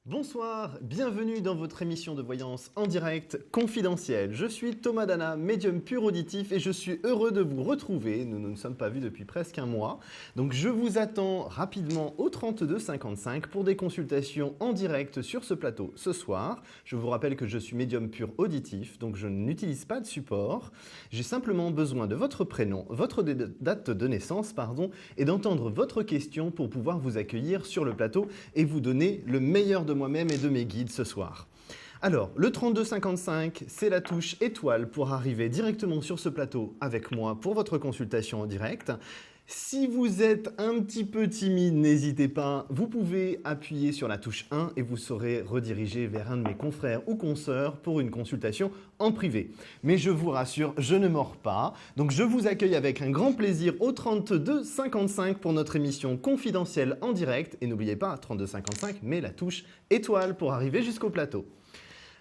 Bonsoir, bienvenue dans votre émission de voyance en direct confidentielle. Je suis Thomas Dana, médium pur auditif et je suis heureux de vous retrouver. Nous ne nous sommes pas vus depuis presque un mois. Donc je vous attends rapidement au 32 55 pour des consultations en direct sur ce plateau ce soir. Je vous rappelle que je suis médium pur auditif, donc je n'utilise pas de support. J'ai simplement besoin de votre prénom, votre date de naissance, et d'entendre votre question pour pouvoir vous accueillir sur le plateau et vous donner le meilleur de moi-même et de mes guides ce soir. Alors, le 32 55, c'est la touche étoile pour arriver directement sur ce plateau avec moi pour votre consultation en direct. Si vous êtes un petit peu timide, n'hésitez pas, vous pouvez appuyer sur la touche 1 et vous serez redirigé vers un de mes confrères ou consoeurs pour une consultation en privé. Mais je vous rassure, je ne mords pas. Donc je vous accueille avec un grand plaisir au 32 55 pour notre émission confidentielle en direct. Et n'oubliez pas, 32 55, mais la touche étoile pour arriver jusqu'au plateau.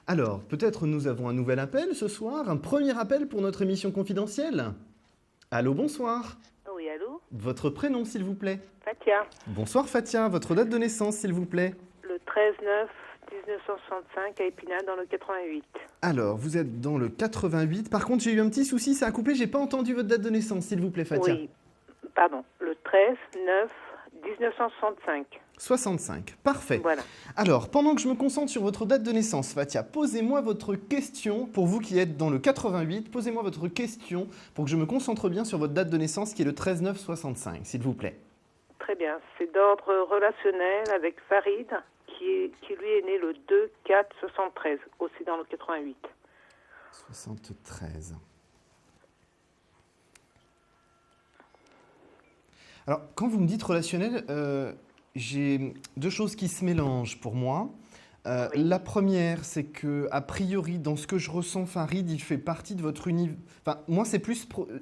Alors, peut-être nous avons un nouvel appel ce soir, un premier appel pour notre émission confidentielle. Allô, bonsoir. Oui, allô? Votre prénom, s'il vous plaît. Fatia. Bonsoir Fatia, votre date de naissance, s'il vous plaît. Le 13/9/1965 à Épinal, dans le 88. Alors, vous êtes dans le 88. Par contre, j'ai eu un petit souci, ça a coupé, j'ai pas entendu votre date de naissance, s'il vous plaît, Fatia. Oui, pardon, le 13/9/1965. 65, parfait. Voilà. Alors, pendant que je me concentre sur votre date de naissance, Fatia, posez-moi votre question, pour vous qui êtes dans le 88, posez-moi votre question pour que je me concentre bien sur votre date de naissance qui est le 13/9/65, s'il vous plaît. Très bien. C'est d'ordre relationnel avec Farid, qui lui est né le 2/4/73, aussi dans le 88. 73. Alors, quand vous me dites relationnel, j'ai deux choses qui se mélangent pour moi. Oui. La première, c'est que a priori, dans ce que je ressens, Farid, il fait partie de votre univers. Enfin, moi,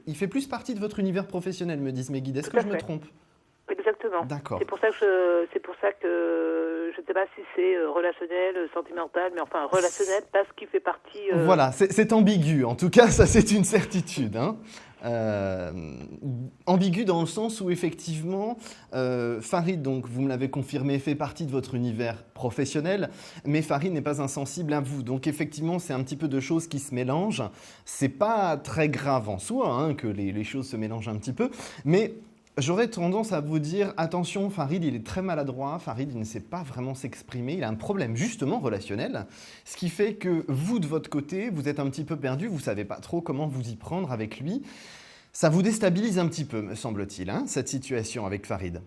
il fait plus partie de votre univers professionnel, me disent mes guides. Est-ce que je me trompe? Exactement. D'accord. C'est pour ça que je ne sais pas si c'est relationnel, sentimental, mais enfin relationnel parce qu'il fait partie. Voilà, c'est ambigu. En tout cas, ça, c'est une certitude. Hein. Ambigu dans le sens où effectivement, Farid, donc vous me l'avez confirmé, fait partie de votre univers professionnel, mais Farid n'est pas insensible à vous. Donc effectivement, c'est un petit peu de choses qui se mélangent. C'est pas très grave en soi hein, que les choses se mélangent un petit peu, mais j'aurais tendance à vous dire, attention, Farid, il est très maladroit, Farid, il ne sait pas vraiment s'exprimer, il a un problème justement relationnel, ce qui fait que vous, de votre côté, vous êtes un petit peu perdu, vous ne savez pas trop comment vous y prendre avec lui. Ça vous déstabilise un petit peu, me semble-t-il, hein, cette situation avec Farid.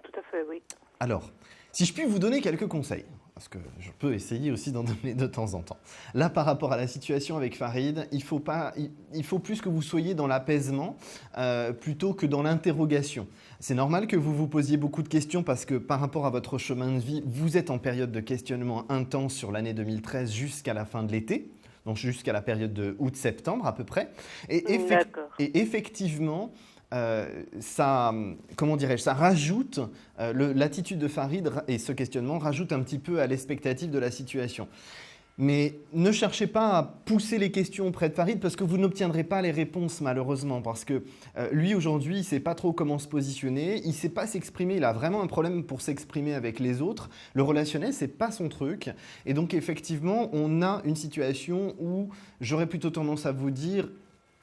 Tout à fait, oui. Alors, si je puis vous donner quelques conseils, parce que je peux essayer aussi d'en donner de temps en temps. Là, par rapport à la situation avec Farid, il faut plus que vous soyez dans l'apaisement plutôt que dans l'interrogation. C'est normal que vous vous posiez beaucoup de questions parce que par rapport à votre chemin de vie, vous êtes en période de questionnement intense sur l'année 2013 jusqu'à la fin de l'été. Donc jusqu'à la période de août-septembre à peu près. Et effectivement, ça rajoute, l'attitude de Farid et ce questionnement rajoute un petit peu à l'expectative de la situation. Mais ne cherchez pas à pousser les questions auprès de Farid parce que vous n'obtiendrez pas les réponses malheureusement parce que lui aujourd'hui il ne sait pas trop comment se positionner, il ne sait pas s'exprimer, il a vraiment un problème pour s'exprimer avec les autres. Le relationnel ce n'est pas son truc et donc effectivement on a une situation où j'aurais plutôt tendance à vous dire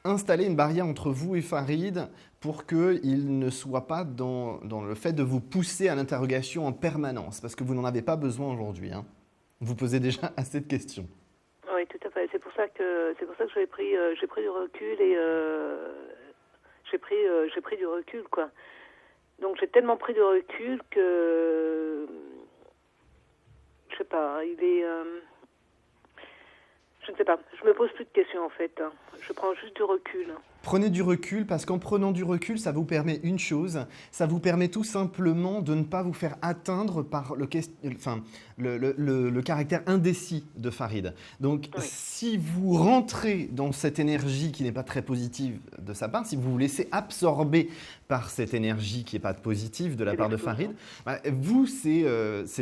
installer une barrière entre vous et Farid pour qu'il ne soit pas dans le fait de vous pousser à l'interrogation en permanence, parce que vous n'en avez pas besoin aujourd'hui, hein. Vous posez déjà assez de questions. Oui, tout à fait. C'est pour ça que j'ai pris du recul et j'ai pris du recul, quoi. Donc j'ai tellement pris du recul que je sais pas, je ne sais pas. Je me pose plus de questions en fait, hein. Je prends juste du recul. Prenez du recul parce qu'en prenant du recul, ça vous permet une chose, ça vous permet tout simplement de ne pas vous faire atteindre par le caractère indécis de Farid. Donc Oui. si vous rentrez dans cette énergie qui n'est pas très positive de sa part, si vous vous laissez absorber par cette énergie qui n'est pas positive de la C'est part de l'explosion. Farid, bah, vous, c'est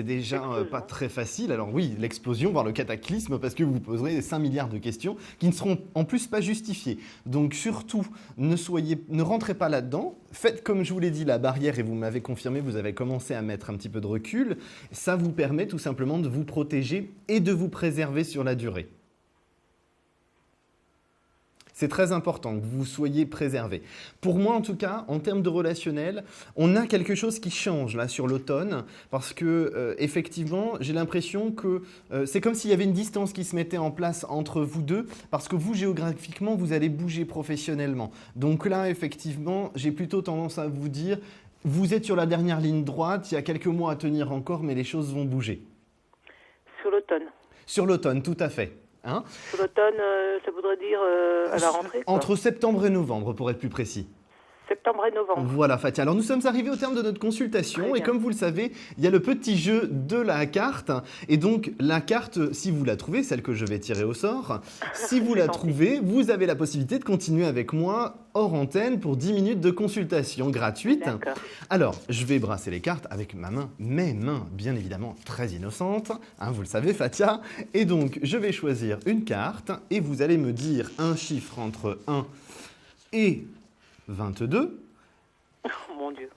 déjà L'explosion. pas très facile. Alors oui, l'explosion, voire le cataclysme, parce que vous poserez 5 milliards de questions qui ne seront en plus pas justifiées. Donc surtout, ne rentrez pas là-dedans. Faites comme je vous l'ai dit, la barrière, et vous m'avez confirmé, vous avez commencé à mettre un petit peu de recul. Ça vous permet tout simplement de vous protéger et de vous préserver sur la durée. C'est très important que vous soyez préservé. Pour moi, en tout cas, en termes de relationnel, on a quelque chose qui change là sur l'automne parce que effectivement, j'ai l'impression que c'est comme s'il y avait une distance qui se mettait en place entre vous deux parce que vous, géographiquement, vous allez bouger professionnellement. Donc là, effectivement, j'ai plutôt tendance à vous dire, vous êtes sur la dernière ligne droite, il y a quelques mois à tenir encore, mais les choses vont bouger. Sur l'automne. Sur l'automne, tout à fait. Hein? Sur l'automne, ça voudrait dire à la rentrée, quoi. Entre septembre et novembre, pour être plus précis. Septembre et novembre. Voilà, Fatia. Alors, nous sommes arrivés au terme de notre consultation Très et bien. comme vous le savez, il y a le petit jeu de la carte. Et donc, la carte, si vous la trouvez, celle que je vais tirer au sort, si vous la gentil. trouvez, vous avez la possibilité de continuer avec moi hors antenne pour 10 minutes de consultation gratuite. D'accord. Alors, je vais brasser les cartes avec ma main, mes mains, bien évidemment, très innocentes. Hein, vous le savez, Fatia. Et donc, je vais choisir une carte et vous allez me dire un chiffre entre 1 et 22. Oh mon Dieu.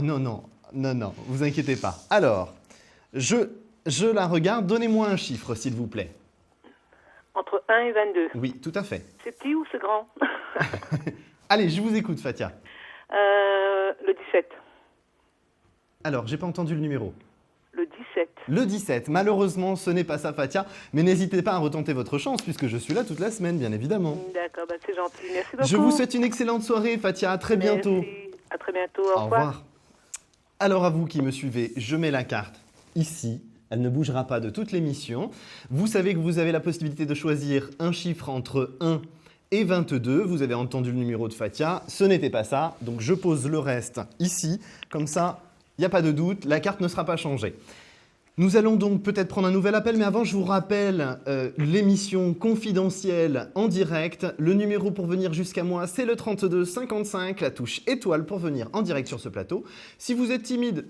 Non, vous inquiétez pas. Alors, je la regarde, donnez-moi un chiffre, s'il vous plaît. Entre 1 et 22. Oui, tout à fait. C'est petit ou c'est grand? Allez, je vous écoute, Fatia. Le 17. Alors, j'ai pas entendu le numéro. Le 17. Le 17. Malheureusement, ce n'est pas ça, Fatia, mais n'hésitez pas à retenter votre chance, puisque je suis là toute la semaine, bien évidemment. D'accord, bah c'est gentil. Merci beaucoup. Je vous souhaite une excellente soirée, Fatia. À très bientôt. Merci. À très bientôt. Au Au revoir. revoir. Alors à vous qui me suivez, je mets la carte ici. Elle ne bougera pas de toute l'émission. Vous savez que vous avez la possibilité de choisir un chiffre entre 1 et 22. Vous avez entendu le numéro de Fatia. Ce n'était pas ça. Donc je pose le reste ici. Comme ça, il n'y a pas de doute. La carte ne sera pas changée. Nous allons donc peut-être prendre un nouvel appel, mais avant, je vous rappelle l'émission confidentielle en direct. Le numéro pour venir jusqu'à moi, c'est le 32 55, la touche étoile pour venir en direct sur ce plateau. Si vous êtes timide,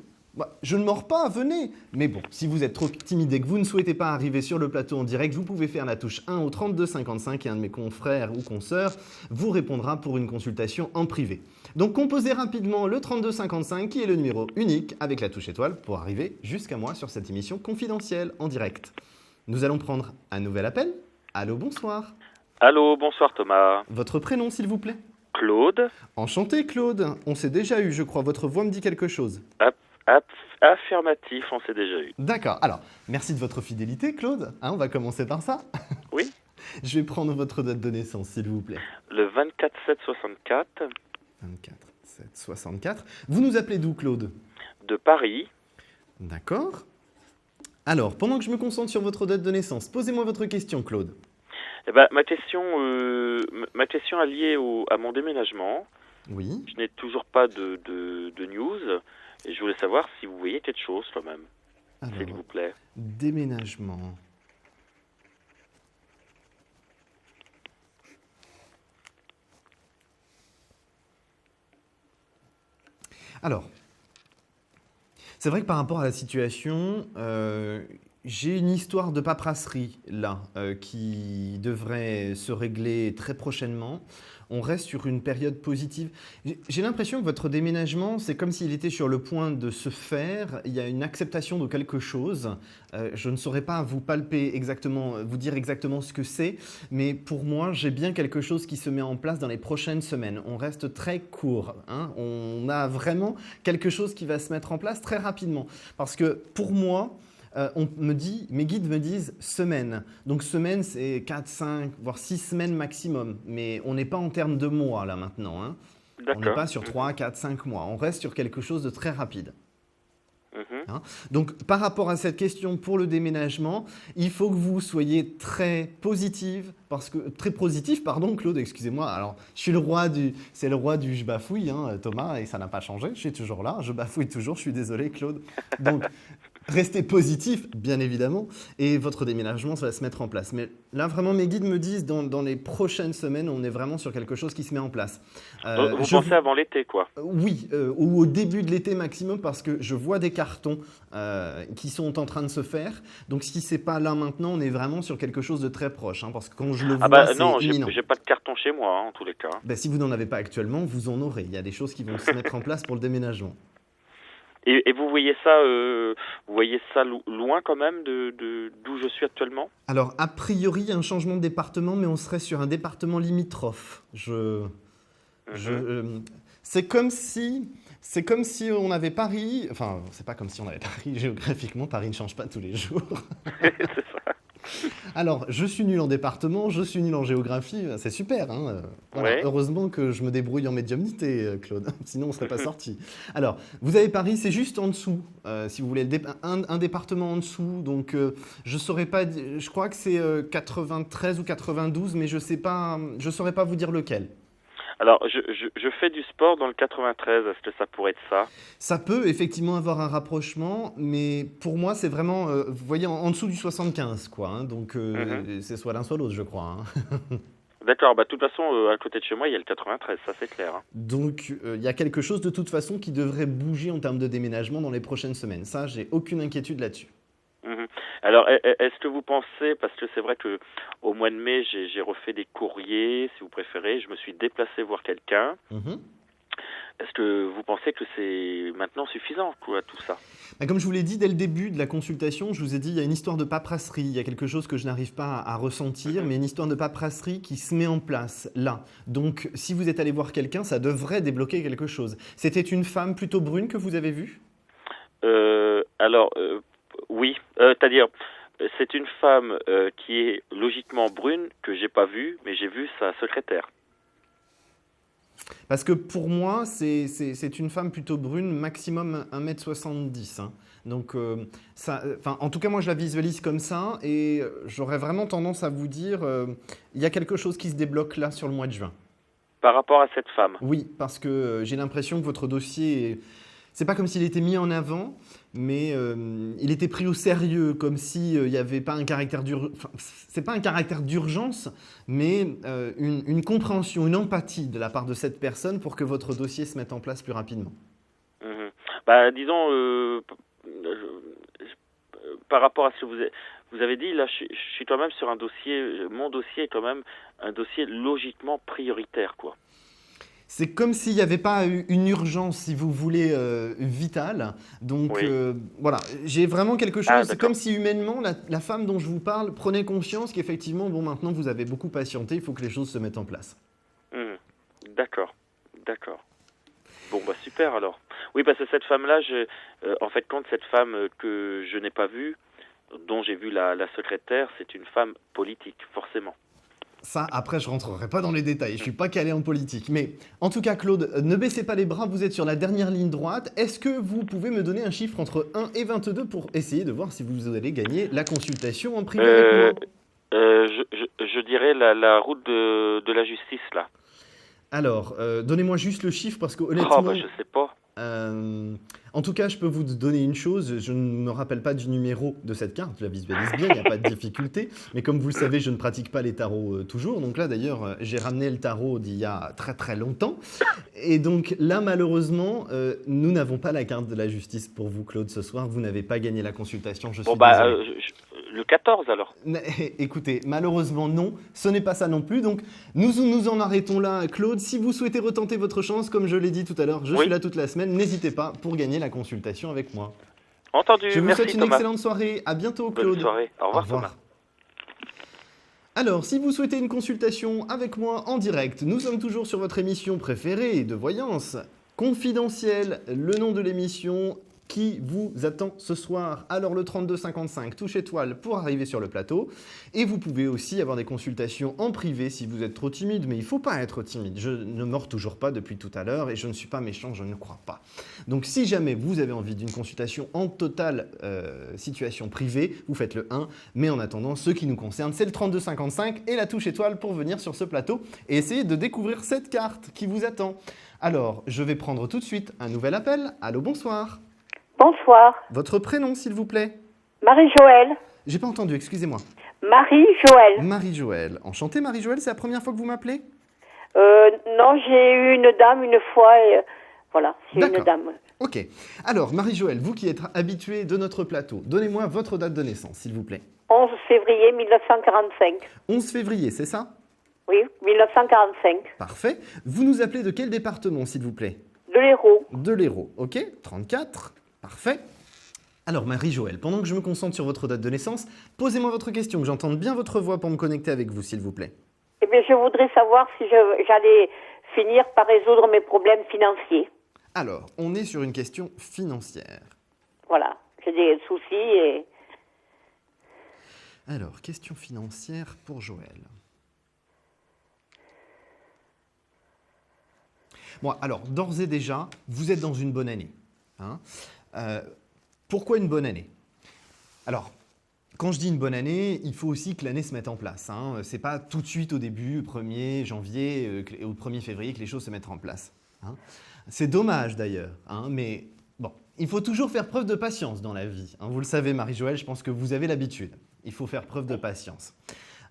je ne mords pas, venez. Mais bon, si vous êtes trop timide et que vous ne souhaitez pas arriver sur le plateau en direct, vous pouvez faire la touche 1 au 32 55 et un de mes confrères ou consoeurs vous répondra pour une consultation en privé. Donc composez rapidement le 32 55 qui est le numéro unique avec la touche étoile pour arriver jusqu'à moi sur cette émission confidentielle en direct. Nous allons prendre un nouvel appel. Allô, bonsoir. Allô, bonsoir Thomas. Votre prénom s'il vous plaît? Claude. Enchanté Claude. On s'est déjà eu, je crois. Votre voix me dit quelque chose. Affirmatif, on s'est déjà eu. D'accord. Alors, merci de votre fidélité Claude. Hein, on va commencer par ça. Oui. Je vais prendre votre date de naissance s'il vous plaît. Le 24/7/64. 24/7/64. Vous nous appelez d'où Claude? De Paris. D'accord. Alors, pendant que je me concentre sur votre date de naissance, posez-moi votre question Claude. Eh ben, ma question est liée à mon déménagement. Oui. Je n'ai toujours pas de news et je voulais savoir si vous voyez quelque chose quand même, Alors, s'il vous plaît. déménagement. Alors, c'est vrai que par rapport à la situation, J'ai une histoire de paperasserie là qui devrait se régler très prochainement. On reste sur une période positive. J'ai l'impression que votre déménagement, c'est comme s'il était sur le point de se faire. Il y a une acceptation de quelque chose. Je ne saurais pas vous palper exactement, vous dire exactement ce que c'est, mais pour moi, j'ai bien quelque chose qui se met en place dans les prochaines semaines. On reste très court, hein. On a vraiment quelque chose qui va se mettre en place très rapidement. Parce que pour moi, mes guides me disent semaine. Donc semaine, c'est 4, 5, voire 6 semaines maximum. Mais on n'est pas en termes de mois là maintenant, hein. On n'est D'accord. pas sur 3, 4, 5 mois. On reste sur quelque chose de très rapide. Mhm. Hein. Donc par rapport à cette question pour le déménagement, il faut que vous soyez très positive, très positif, pardon Claude, excusez-moi. Alors je suis c'est le roi du je bafouille, hein, Thomas, et ça n'a pas changé. Je suis toujours là, je bafouille toujours. Je suis désolé Claude. Donc restez positif, bien évidemment, et votre déménagement, ça va se mettre en place. Mais là, vraiment, mes guides me disent, dans les prochaines semaines, on est vraiment sur quelque chose qui se met en place. Vous pensez avant l'été, quoi. Oui, ou au début de l'été maximum, parce que je vois des cartons qui sont en train de se faire. Donc, si ce n'est pas là maintenant, on est vraiment sur quelque chose de très proche, hein, parce que quand je le vois, Non, c'est imminent. j'ai pas de carton chez moi, hein, en tous les cas. Ben, si vous n'en avez pas actuellement, vous en aurez. Il y a des choses qui vont se mettre en place pour le déménagement. Et vous voyez ça loin quand même d'où je suis actuellement? Alors, a priori, il y a un changement de département, mais on serait sur un département limitrophe. C'est comme si on avait Paris. Enfin, c'est pas comme si on avait Paris géographiquement. Paris ne change pas tous les jours. C'est ça. Alors, je suis nul en département, je suis nul en géographie. C'est super, hein. Voilà. Ouais. Heureusement que je me débrouille en médiumnité, Claude. Sinon, on ne serait pas sorti. Alors, vous avez Paris, c'est juste en dessous, si vous voulez, un département en dessous. Donc, je saurais pas. Je crois que c'est 93 ou 92, mais je saurais pas vous dire lequel. Alors, je fais du sport dans le 93. Est-ce que ça pourrait être ça? Ça peut effectivement avoir un rapprochement, mais pour moi, c'est vraiment, vous voyez, en dessous du 75, quoi, hein. Donc, c'est soit l'un, soit l'autre, je crois, hein. D'accord. De toute façon, à côté de chez moi, il y a le 93. Ça, c'est clair, hein. Donc, il y a quelque chose de toute façon qui devrait bouger en termes de déménagement dans les prochaines semaines. Ça, j'ai aucune inquiétude là-dessus. Mhm. Alors, est-ce que vous pensez, parce que c'est vrai que au mois de mai, j'ai refait des courriers, si vous préférez, je me suis déplacé voir quelqu'un. Mhm. Est-ce que vous pensez que c'est maintenant suffisant, quoi, tout ça? Bah, comme je vous l'ai dit dès le début de la consultation, je vous ai dit il y a une histoire de paperasserie, il y a quelque chose que je n'arrive pas à ressentir, mais une histoire de paperasserie qui se met en place là. Donc, si vous êtes allé voir quelqu'un, ça devrait débloquer quelque chose. C'était une femme plutôt brune que vous avez vue? Oui, c'est-à-dire, c'est une femme qui est logiquement brune, que j'ai pas vue, mais j'ai vu sa secrétaire. Parce que pour moi, c'est une femme plutôt brune, maximum 1m70, hein. Donc, en tout cas, moi, je la visualise comme ça et j'aurais vraiment tendance à vous dire, il y a quelque chose qui se débloque là sur le mois de juin. Par rapport à cette femme. Oui, parce que j'ai l'impression que votre dossier, c'est pas comme s'il était mis en avant, mais il était pris au sérieux, comme s'il n'y avait pas un caractère d'urgence. Enfin, c'est pas un caractère d'urgence, mais une compréhension, une empathie de la part de cette personne pour que votre dossier se mette en place plus rapidement. Mhm. Disons, par rapport à ce que vous avez dit, là, je suis quand même sur un dossier, mon dossier est quand même un dossier logiquement prioritaire, quoi. C'est comme s'il n'y avait pas une urgence, si vous voulez, vitale. Donc, Oui. voilà, j'ai vraiment quelque chose. Ah, c'est d'accord. comme si humainement, la femme dont je vous parle prenait conscience qu'effectivement, bon, maintenant, vous avez beaucoup patienté, il faut que les choses se mettent en place. Mhm. D'accord. Bon, super alors. Oui, parce que cette femme-là, en fait, compte cette femme que je n'ai pas vue, dont j'ai vu la secrétaire, c'est une femme politique, forcément. Ça, après, je ne rentrerai pas dans les détails. Je ne suis pas calé en politique. Mais en tout cas, Claude, ne baissez pas les bras. Vous êtes sur la dernière ligne droite. Est-ce que vous pouvez me donner un chiffre entre 1 et 22 pour essayer de voir si vous allez gagner la consultation en privé avec moi? Je dirais la route de la justice, là. Alors, donnez-moi juste le chiffre parce que honnêtement... Je sais pas. En tout cas, je peux vous donner une chose, je ne me rappelle pas du numéro de cette carte, je la visualise bien, il n'y a pas de difficulté. Mais comme vous le savez, je ne pratique pas les tarots toujours. Donc là, d'ailleurs, j'ai ramené le tarot d'il y a très très longtemps. Et donc là, malheureusement, nous n'avons pas la carte de la justice pour vous, Claude, ce soir. Vous n'avez pas gagné la consultation, je suis désolé. Le 14 alors. Écoutez, malheureusement non, ce n'est pas ça non plus. Donc nous en arrêtons là, Claude. Si vous souhaitez retenter votre chance, comme je l'ai dit tout à l'heure, je suis là toute la semaine. N'hésitez pas pour gagner la consultation avec moi. Entendu, je vous merci souhaite une Thomas. excellente soirée. À bientôt, Claude. Bonne soirée. Au revoir, Thomas. Alors, si vous souhaitez une consultation avec moi en direct, nous sommes toujours sur votre émission préférée de voyance, Confidentielle, le nom de l'émission qui vous attend ce soir. Alors le 3255, touche étoile pour arriver sur le plateau. Et vous pouvez aussi avoir des consultations en privé si vous êtes trop timide, mais il ne faut pas être timide. Je ne mords toujours pas depuis tout à l'heure et je ne suis pas méchant, je ne crois pas. Donc si jamais vous avez envie d'une consultation en totale situation privée, vous faites le 1. Mais en attendant, ce qui nous concerne, c'est le 3255 et la touche étoile pour venir sur ce plateau et essayer de découvrir cette carte qui vous attend. Alors, je vais prendre tout de suite un nouvel appel. Allô, bonsoir. Bonsoir. Votre prénom, s'il vous plaît? Marie-Joëlle. J'ai pas entendu, excusez-moi. Marie-Joëlle. Marie-Joëlle. Enchantée, Marie-Joëlle, c'est la première fois que vous m'appelez? Non, j'ai eu une dame une fois et voilà, c'est une dame. Ok. Alors, Marie-Joëlle, vous qui êtes habituée de notre plateau, donnez-moi votre date de naissance, s'il vous plaît. 11 février 1945. 11 février, c'est ça? Oui, 1945. Parfait. Vous nous appelez de quel département, s'il vous plaît? De l'Hérault. De l'Hérault, ok. 34, parfait. Alors, Marie-Joëlle, pendant que je me concentre sur votre date de naissance, posez-moi votre question, que j'entende bien votre voix pour me connecter avec vous, s'il vous plaît. Eh bien, je voudrais savoir si j'allais finir par résoudre mes problèmes financiers. Alors, on est sur une question financière. Voilà, j'ai des soucis et... Alors, question financière pour Joël. Bon, alors, d'ores et déjà, vous êtes dans une bonne année. Hein. Pourquoi une bonne année? Alors, quand je dis une bonne année, il faut aussi que l'année se mette en place. Hein. Ce n'est pas tout de suite au début, 1er janvier ou 1er février, que les choses se mettent en place. Hein. C'est dommage d'ailleurs, hein, mais bon, il faut toujours faire preuve de patience dans la vie. Hein. Vous le savez, Marie-Joëlle, je pense que vous avez l'habitude. Il faut faire preuve de patience.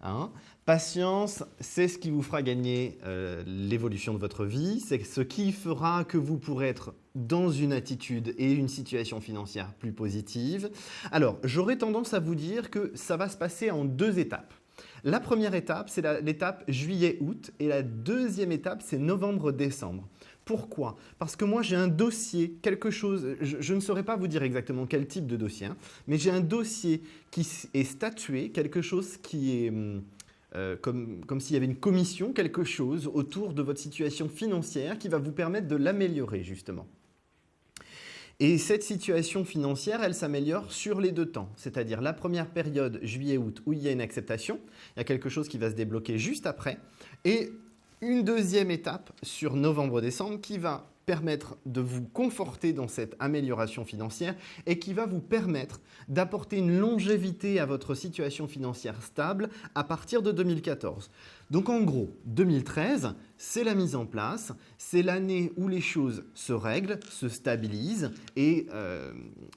Hein. Patience, c'est ce qui vous fera gagner l'évolution de votre vie, c'est ce qui fera que vous pourrez être dans une attitude et une situation financière plus positive. Alors, j'aurais tendance à vous dire que ça va se passer en 2 étapes. La première étape, c'est l'étape juillet-août et la deuxième étape, c'est novembre-décembre. Pourquoi? Parce que moi, j'ai un dossier, quelque chose, je ne saurais pas vous dire exactement quel type de dossier, hein, mais j'ai un dossier qui est statué, quelque chose qui est comme s'il y avait une commission, quelque chose autour de votre situation financière qui va vous permettre de l'améliorer justement. Et cette situation financière, elle s'améliore sur les 2 temps, c'est-à-dire la première période, juillet-août, où il y a une acceptation, il y a quelque chose qui va se débloquer juste après, et une deuxième étape sur novembre-décembre qui va permettre de vous conforter dans cette amélioration financière et qui va vous permettre d'apporter une longévité à votre situation financière stable à partir de 2014. Donc en gros, 2013, c'est la mise en place, c'est l'année où les choses se règlent, se stabilisent et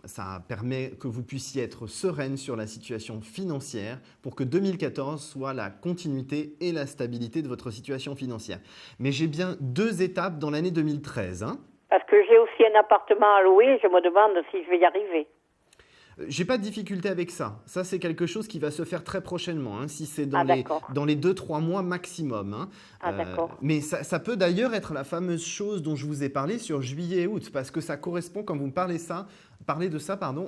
ça permet que vous puissiez être sereine sur la situation financière pour que 2014 soit la continuité et la stabilité de votre situation financière. Mais j'ai bien 2 étapes dans l'année 2013. Hein. Parce que j'ai aussi un appartement à louer, je me demande si je vais y arriver. J'ai pas de difficulté avec ça. Ça, c'est quelque chose qui va se faire très prochainement, hein, si c'est dans les 2-3 mois maximum. Hein. D'accord. Mais ça peut d'ailleurs être la fameuse chose dont je vous ai parlé sur juillet et août, parce que ça correspond, quand vous me parlez de ça,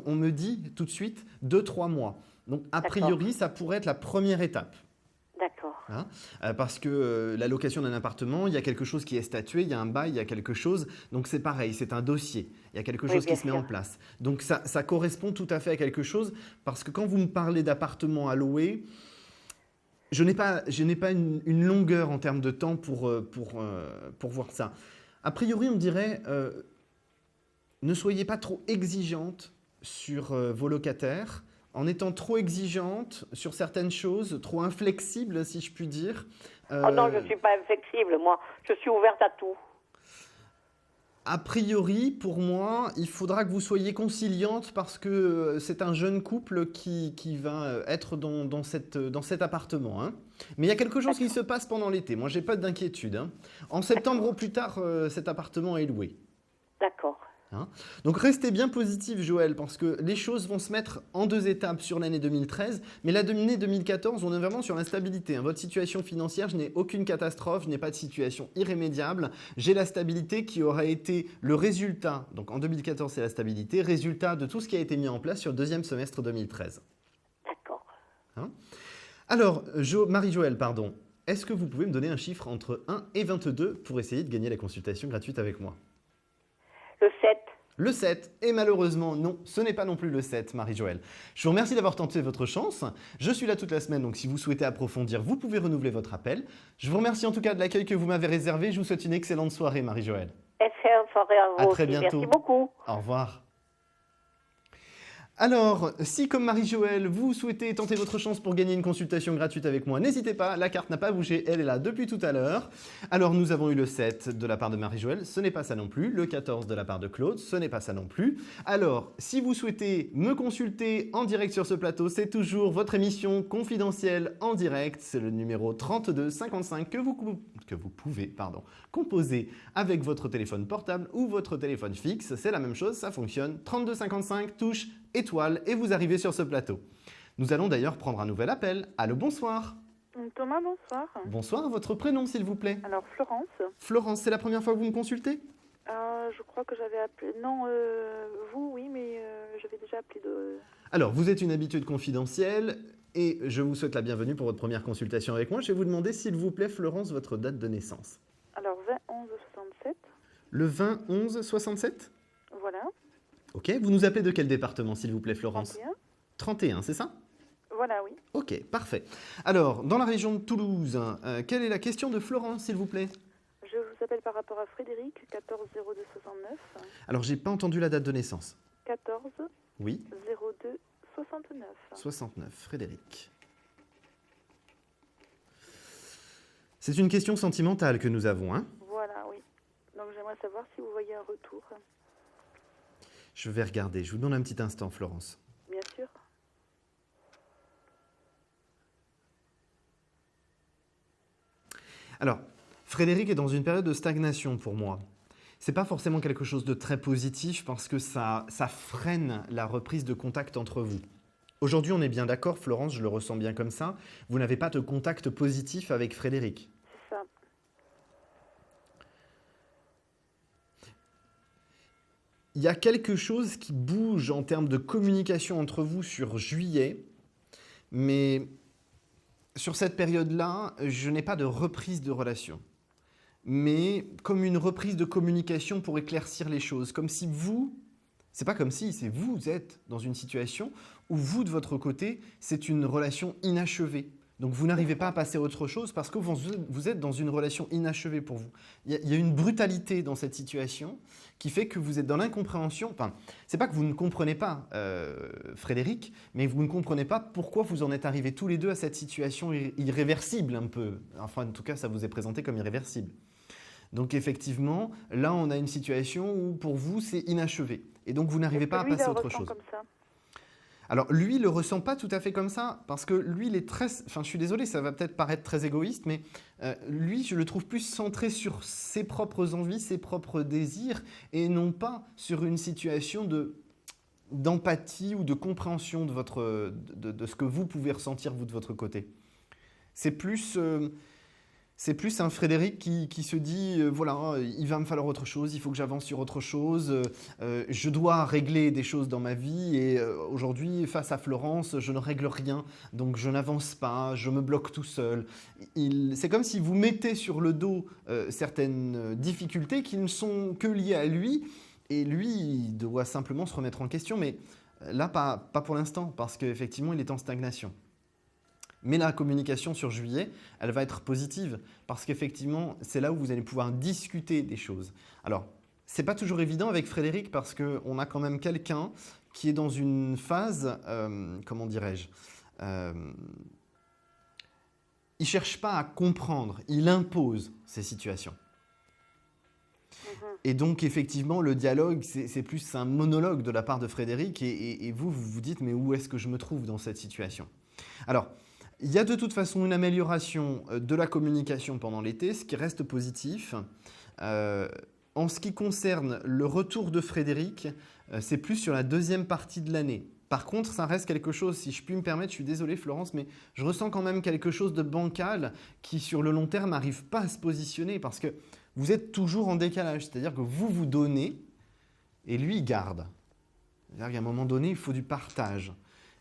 on me dit tout de suite 2-3 mois. Donc, a priori, ça pourrait être la première étape. D'accord. Hein, parce que la location d'un appartement, il y a quelque chose qui est statué, il y a un bail, il y a quelque chose. Donc c'est pareil, c'est un dossier. Il y a quelque chose qui se met en place. Donc ça correspond tout à fait à quelque chose parce que quand vous me parlez d'appartement à louer, je n'ai pas une longueur en termes de temps pour voir ça. A priori, on me dirait, ne soyez pas trop exigeante sur vos locataires. En étant trop exigeante sur certaines choses, trop inflexible, si je puis dire. Oh non, je ne suis pas inflexible, moi. Je suis ouverte à tout. A priori, pour moi, il faudra que vous soyez conciliante parce que c'est un jeune couple qui va être dans cet appartement, hein. Mais il y a quelque chose qui se passe pendant l'été. Moi, j'ai pas d'inquiétude, hein. En septembre au plus tard, cet appartement est loué. D'accord. Hein. Donc restez bien positif, Joël, parce que les choses vont se mettre en 2 étapes sur l'année 2013, mais l'année 2014, on est vraiment sur l'instabilité, hein. Votre situation financière, je n'ai aucune catastrophe, je n'ai pas de situation irrémédiable, j'ai la stabilité qui aura été le résultat, donc en 2014 c'est la stabilité, résultat de tout ce qui a été mis en place sur le 2e semestre 2013. D'accord. Hein. Alors, Marie-Joëlle, pardon, est-ce que vous pouvez me donner un chiffre entre 1 et 22 pour essayer de gagner la consultation gratuite avec moi ? Le 7. Le 7, et malheureusement, non, ce n'est pas non plus le 7, Marie-Joëlle. Je vous remercie d'avoir tenté votre chance. Je suis là toute la semaine, donc si vous souhaitez approfondir, vous pouvez renouveler votre appel. Je vous remercie en tout cas de l'accueil que vous m'avez réservé. Je vous souhaite une excellente soirée, Marie-Joëlle. Excellente soirée à vous À très aussi. bientôt. Merci beaucoup. Au revoir. Alors, si comme Marie-Joëlle, vous souhaitez tenter votre chance pour gagner une consultation gratuite avec moi, n'hésitez pas, la carte n'a pas bougé, elle est là depuis tout à l'heure. Alors, nous avons eu le 7 de la part de Marie-Joëlle, ce n'est pas ça non plus. Le 14 de la part de Claude, ce n'est pas ça non plus. Alors, si vous souhaitez me consulter en direct sur ce plateau, c'est toujours votre émission confidentielle en direct. C'est le numéro 3255 que vous pouvez composer avec votre téléphone portable ou votre téléphone fixe. C'est la même chose, ça fonctionne. 3255, touche étoile et vous arrivez sur ce plateau. Nous allons d'ailleurs prendre un nouvel appel. Allô, bonsoir. Thomas, bonsoir. Bonsoir, votre prénom s'il vous plaît. Alors, Florence. Florence, c'est la première fois que vous me consultez ? Je crois que j'avais appelé... Non, vous, oui, mais j'avais déjà appelé de... Alors, vous êtes une habitude confidentielle et je vous souhaite la bienvenue pour votre première consultation avec moi. Je vais vous demander, s'il vous plaît, Florence, votre date de naissance. Alors, 20-11-67. Le 20-11-67 ? Voilà. Ok, vous nous appelez de quel département, s'il vous plaît, Florence ? 31. 31, c'est ça ? Voilà, oui. Ok, parfait. Alors, dans la région de Toulouse, quelle est la question de Florence, s'il vous plaît ? Je vous appelle par rapport à Frédéric, 14-02-69. Alors, j'ai pas entendu la date de naissance. 14-02-69. Oui, 69, Frédéric. C'est une question sentimentale que nous avons, hein ? Voilà, oui. Donc, j'aimerais savoir si vous voyez un retour. Je vais regarder, je vous donne un petit instant, Florence. Bien sûr. Alors, Frédéric est dans une période de stagnation pour moi. C'est pas forcément quelque chose de très positif parce que ça freine la reprise de contact entre vous. Aujourd'hui, on est bien d'accord, Florence, je le ressens bien comme ça. Vous n'avez pas de contact positif avec Frédéric. C'est ça. Il y a quelque chose qui bouge en termes de communication entre vous sur juillet, mais sur cette période-là, je n'ai pas de reprise de relation. Mais comme une reprise de communication pour éclaircir les choses, comme si vous, c'est pas comme si, c'est vous êtes dans une situation où vous, de votre côté, c'est une relation inachevée. Donc vous n'arrivez pas à passer à autre chose parce que vous êtes dans une relation inachevée pour vous. Il y a une brutalité dans cette situation qui fait que vous êtes dans l'incompréhension. Enfin, c'est pas que vous ne comprenez pas Frédéric, mais vous ne comprenez pas pourquoi vous en êtes arrivés tous les deux à cette situation irréversible un peu. Enfin, en tout cas, ça vous est présenté comme irréversible. Donc effectivement, là, on a une situation où pour vous, c'est inachevé. Et donc, vous n'arrivez pas à passer à autre chose. Comme ça. Alors, lui, il le ressent pas tout à fait comme ça, parce que lui, il est très... Enfin, je suis désolé, ça va peut-être paraître très égoïste, mais lui, je le trouve plus centré sur ses propres envies, ses propres désirs, et non pas sur une situation d'empathie ou de compréhension de ce que vous pouvez ressentir, vous, de votre côté. C'est plus un Frédéric qui se dit, voilà, il va me falloir autre chose, il faut que j'avance sur autre chose, je dois régler des choses dans ma vie et aujourd'hui, face à Florence, je ne règle rien, donc je n'avance pas, je me bloque tout seul. C'est comme si vous mettez sur le dos certaines difficultés qui ne sont que liées à lui et lui, il doit simplement se remettre en question, mais là, pas pour l'instant, parce qu'effectivement, il est en stagnation. Mais la communication sur juillet, elle va être positive parce qu'effectivement, c'est là où vous allez pouvoir discuter des choses. Alors, ce n'est pas toujours évident avec Frédéric parce qu'on a quand même quelqu'un qui est dans une phase, comment dirais-je, il ne cherche pas à comprendre, il impose ces situations. Et donc, effectivement, le dialogue, c'est plus un monologue de la part de Frédéric. Et vous vous dites, mais où est-ce que je me trouve dans cette situation? Alors, il y a de toute façon une amélioration de la communication pendant l'été, ce qui reste positif. En ce qui concerne le retour de Frédéric, c'est plus sur la deuxième partie de l'année. Par contre, ça reste quelque chose, si je puis me permettre, je suis désolé Florence, mais je ressens quand même quelque chose de bancal qui sur le long terme n'arrive pas à se positionner parce que vous êtes toujours en décalage. C'est-à-dire que vous donnez et lui il garde. C'est-à-dire qu'à un moment donné, il faut du partage.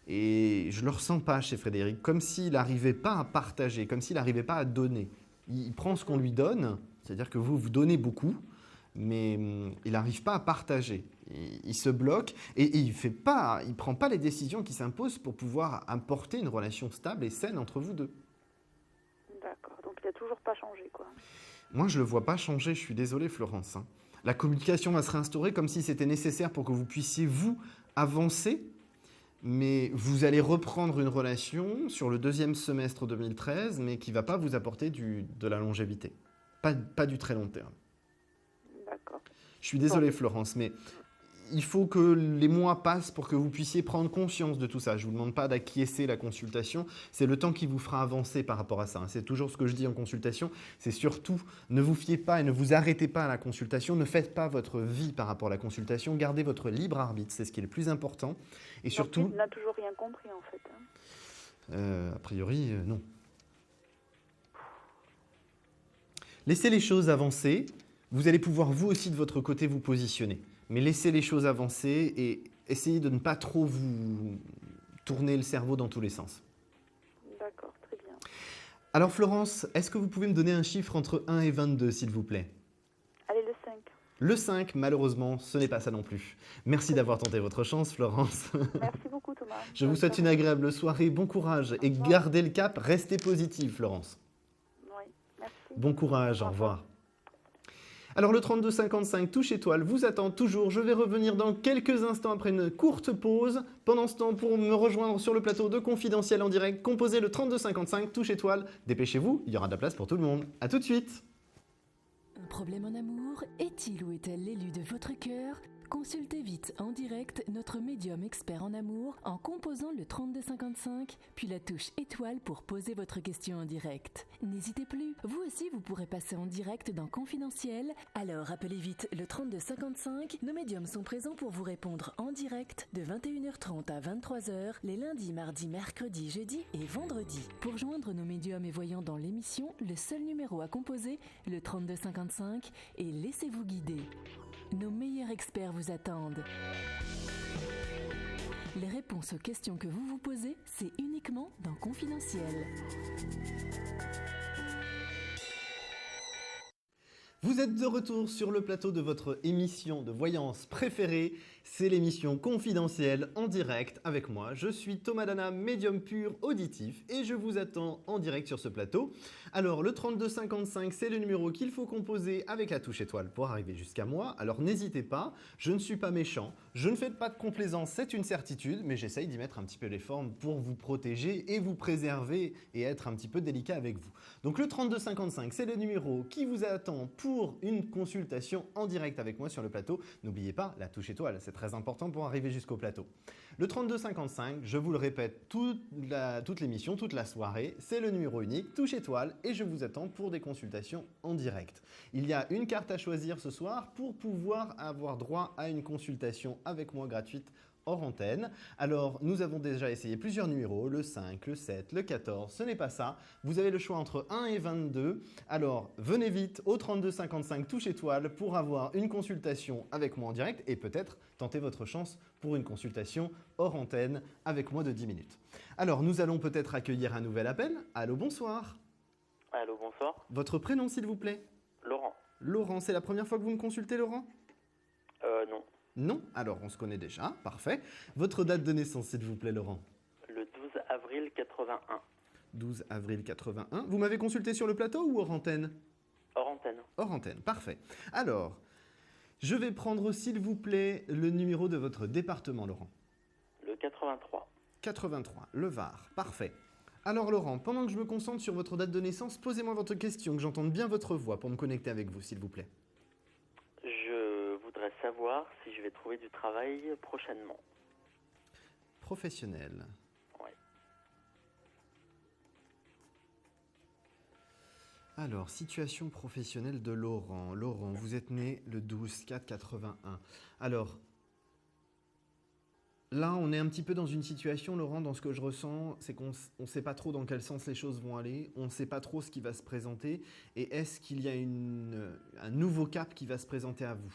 Et je ne le ressens pas chez Frédéric, comme s'il n'arrivait pas à partager, comme s'il n'arrivait pas à donner. Il prend ce qu'on lui donne, c'est-à-dire que vous donnez beaucoup, mais il n'arrive pas à partager. Il se bloque et il ne prend pas les décisions qui s'imposent pour pouvoir apporter une relation stable et saine entre vous deux. D'accord, donc il n'a toujours pas changé, quoi. Moi, je ne le vois pas changer, je suis désolé Florence. La communication va se réinstaurer comme si c'était nécessaire pour que vous puissiez, vous, avancer. Mais vous allez reprendre une relation sur le deuxième semestre 2013, mais qui ne va pas vous apporter de la longévité. Pas du très long terme. D'accord. Je suis désolé Florence, mais il faut que les mois passent pour que vous puissiez prendre conscience de tout ça. Je ne vous demande pas d'acquiescer la consultation, c'est le temps qui vous fera avancer par rapport à ça. C'est toujours ce que je dis en consultation, c'est surtout ne vous fiez pas et ne vous arrêtez pas à la consultation, ne faites pas votre vie par rapport à la consultation, gardez votre libre arbitre, c'est ce qui est le plus important. Et surtout, donc, il n'a toujours rien compris en fait. A priori, non. Laissez les choses avancer, vous allez pouvoir vous aussi de votre côté vous positionner. Mais laissez les choses avancer et essayez de ne pas trop vous tourner le cerveau dans tous les sens. D'accord, très bien. Alors Florence, est-ce que vous pouvez me donner un chiffre entre 1 et 22, s'il vous plaît? Allez, le 5. Le 5, malheureusement, ce n'est pas ça non plus. Merci d'avoir tenté votre chance, Florence. Merci beaucoup, Thomas. Je vous souhaite une agréable soirée, bon courage et gardez le cap, restez positive, Florence. Oui, merci. Bon courage, au revoir. Alors le 3255 touche étoile vous attend toujours. Je vais revenir dans quelques instants après une courte pause. Pendant ce temps, pour me rejoindre sur le plateau de Confidentiel en direct, composez le 3255 touche étoile. Dépêchez-vous, il y aura de la place pour tout le monde. A tout de suite. Un problème en amour? Est-il ou est-elle l'élu de votre cœur? Consultez vite en direct notre médium expert en amour en composant le 3255, puis la touche étoile pour poser votre question en direct. N'hésitez plus, vous aussi vous pourrez passer en direct dans Confidentiel, alors appelez vite le 3255, nos médiums sont présents pour vous répondre en direct de 21h30 à 23h, les lundis, mardis, mercredis, jeudis et vendredis. Pour joindre nos médiums et voyants dans l'émission, le seul numéro à composer, le 3255, et laissez-vous guider. Nos meilleurs experts vous attendent. Les réponses aux questions que vous vous posez, c'est uniquement dans Confidentiel. Vous êtes de retour sur le plateau de votre émission de voyance préférée. C'est l'émission Confidentielle en direct avec moi. Je suis Thomas Dana, médium pur auditif et je vous attends en direct sur ce plateau. Alors le 3255, c'est le numéro qu'il faut composer avec la touche étoile pour arriver jusqu'à moi. Alors n'hésitez pas, je ne suis pas méchant, je ne fais pas de complaisance, c'est une certitude, mais j'essaye d'y mettre un petit peu les formes pour vous protéger et vous préserver et être un petit peu délicat avec vous. Donc le 3255, c'est le numéro qui vous attend pour une consultation en direct avec moi sur le plateau. N'oubliez pas la touche étoile, c'est très important pour arriver jusqu'au plateau. Le 3255, je vous le répète toute l'émission, toute la soirée, c'est le numéro unique, touche étoile, et je vous attends pour des consultations en direct. Il y a une carte à choisir ce soir pour pouvoir avoir droit à une consultation avec moi gratuite hors antenne. Alors, nous avons déjà essayé plusieurs numéros, le 5, le 7, le 14, ce n'est pas ça. Vous avez le choix entre 1 et 22. Alors, venez vite au 3255 touche étoile pour avoir une consultation avec moi en direct et peut-être tenter votre chance pour une consultation hors antenne avec moi de 10 minutes. Alors, nous allons peut-être accueillir un nouvel appel. Allô, bonsoir. Allô, bonsoir. Votre prénom, s'il vous plaît? Laurent. Laurent, c'est la première fois que vous me consultez, Laurent? Non. Non? Alors, on se connaît déjà, parfait. Votre date de naissance, s'il vous plaît, Laurent? Le 12 avril 81. 12 avril 81. Vous m'avez consulté sur le plateau ou hors antenne? Hors antenne. Hors antenne, parfait. Alors, je vais prendre, s'il vous plaît, le numéro de votre département, Laurent. Le 83. 83, le Var, parfait. Alors, Laurent, pendant que je me concentre sur votre date de naissance, posez-moi votre question, que j'entende bien votre voix pour me connecter avec vous, s'il vous plaît. voudrais savoir si je vais trouver du travail prochainement. Professionnel. Ouais. Alors, situation professionnelle de Laurent. Laurent, vous êtes né le 12/4/81. Alors, là, on est un petit peu dans une situation, Laurent, dans ce que je ressens, c'est qu'on ne sait pas trop dans quel sens les choses vont aller, on ne sait pas trop ce qui va se présenter, et est-ce qu'il y a un nouveau cap qui va se présenter à vous?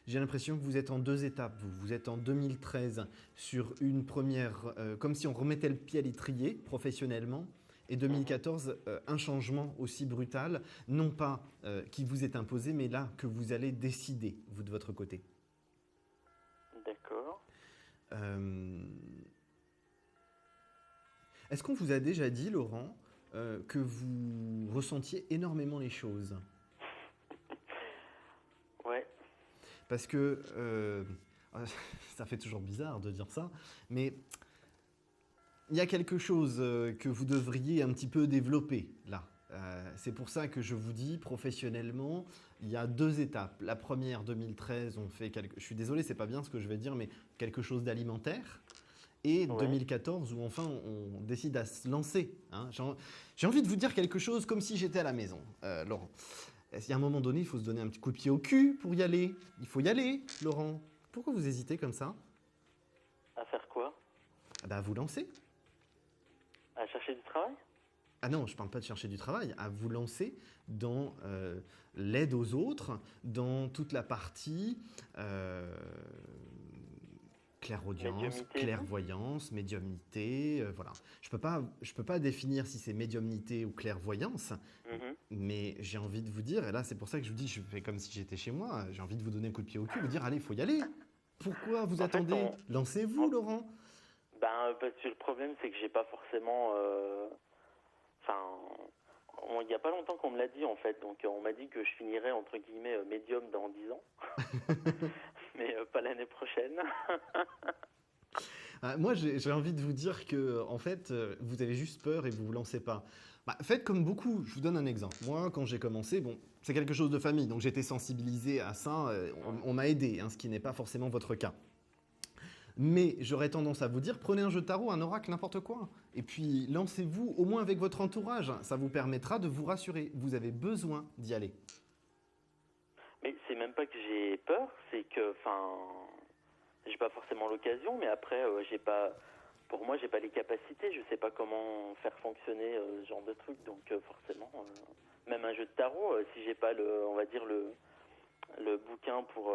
J'ai l'impression que vous êtes en deux étapes. Vous êtes en 2013 sur une première, comme si on remettait le pied à l'étrier professionnellement, et 2014, un changement aussi brutal, non pas qui vous est imposé, mais là que vous allez décider, vous de votre côté. D'accord. Est-ce qu'on vous a déjà dit, Laurent, que vous ressentiez énormément les choses? Ouais. Parce que ça fait toujours bizarre de dire ça, mais il y a quelque chose que vous devriez un petit peu développer là. C'est pour ça que je vous dis, professionnellement, il y a deux étapes. La première, 2013, on fait je suis désolé, c'est pas bien ce que je vais dire, mais quelque chose d'alimentaire. Et Ouais. 2014, où enfin on décide à se lancer. Hein. J'ai envie de vous dire quelque chose comme si j'étais à la maison, Laurent. Il y a un moment donné, il faut se donner un petit coup de pied au cul pour y aller. Il faut y aller, Laurent. Pourquoi vous hésitez comme ça? À faire quoi? Ah bah, à vous lancer. À chercher du travail? Ah non, je ne parle pas de chercher du travail, à vous lancer dans l'aide aux autres, dans toute la partie clairaudience, Médiumnité. clairvoyance, médiumnité, voilà. Je peux pas définir si c'est médiumnité ou clairvoyance, Mhm. mais j'ai envie de vous dire, et là c'est pour ça que je vous dis, je fais comme si j'étais chez moi, j'ai envie de vous donner un coup de pied au cul, vous dire, allez, il faut y aller. Pourquoi vous En fait, attendez? Lancez-vous, Laurent. Ben, parce que le problème, c'est que j'ai pas forcément... Enfin, il n'y a pas longtemps qu'on me l'a dit, en fait. Donc, on m'a dit que je finirais, entre guillemets, médium dans 10 ans. Mais pas l'année prochaine. Moi, j'ai envie de vous dire que, en fait, vous avez juste peur et vous vous lancez pas. Bah, faites comme beaucoup. Je vous donne un exemple. Moi, quand j'ai commencé, bon, c'est quelque chose de famille, donc j'étais sensibilisé à ça. On m'a aidé, hein, ce qui n'est pas forcément votre cas. Mais j'aurais tendance à vous dire, prenez un jeu de tarot, un oracle, n'importe quoi. Et puis, lancez-vous au moins avec votre entourage. Ça vous permettra de vous rassurer. Vous avez besoin d'y aller. Mais c'est même pas que j'ai peur, c'est que, enfin, j'ai pas forcément l'occasion, mais après, j'ai pas, pour moi, j'ai pas les capacités, je sais pas comment faire fonctionner ce genre de truc, donc forcément, même un jeu de tarot, si j'ai pas le, on va dire le bouquin pour,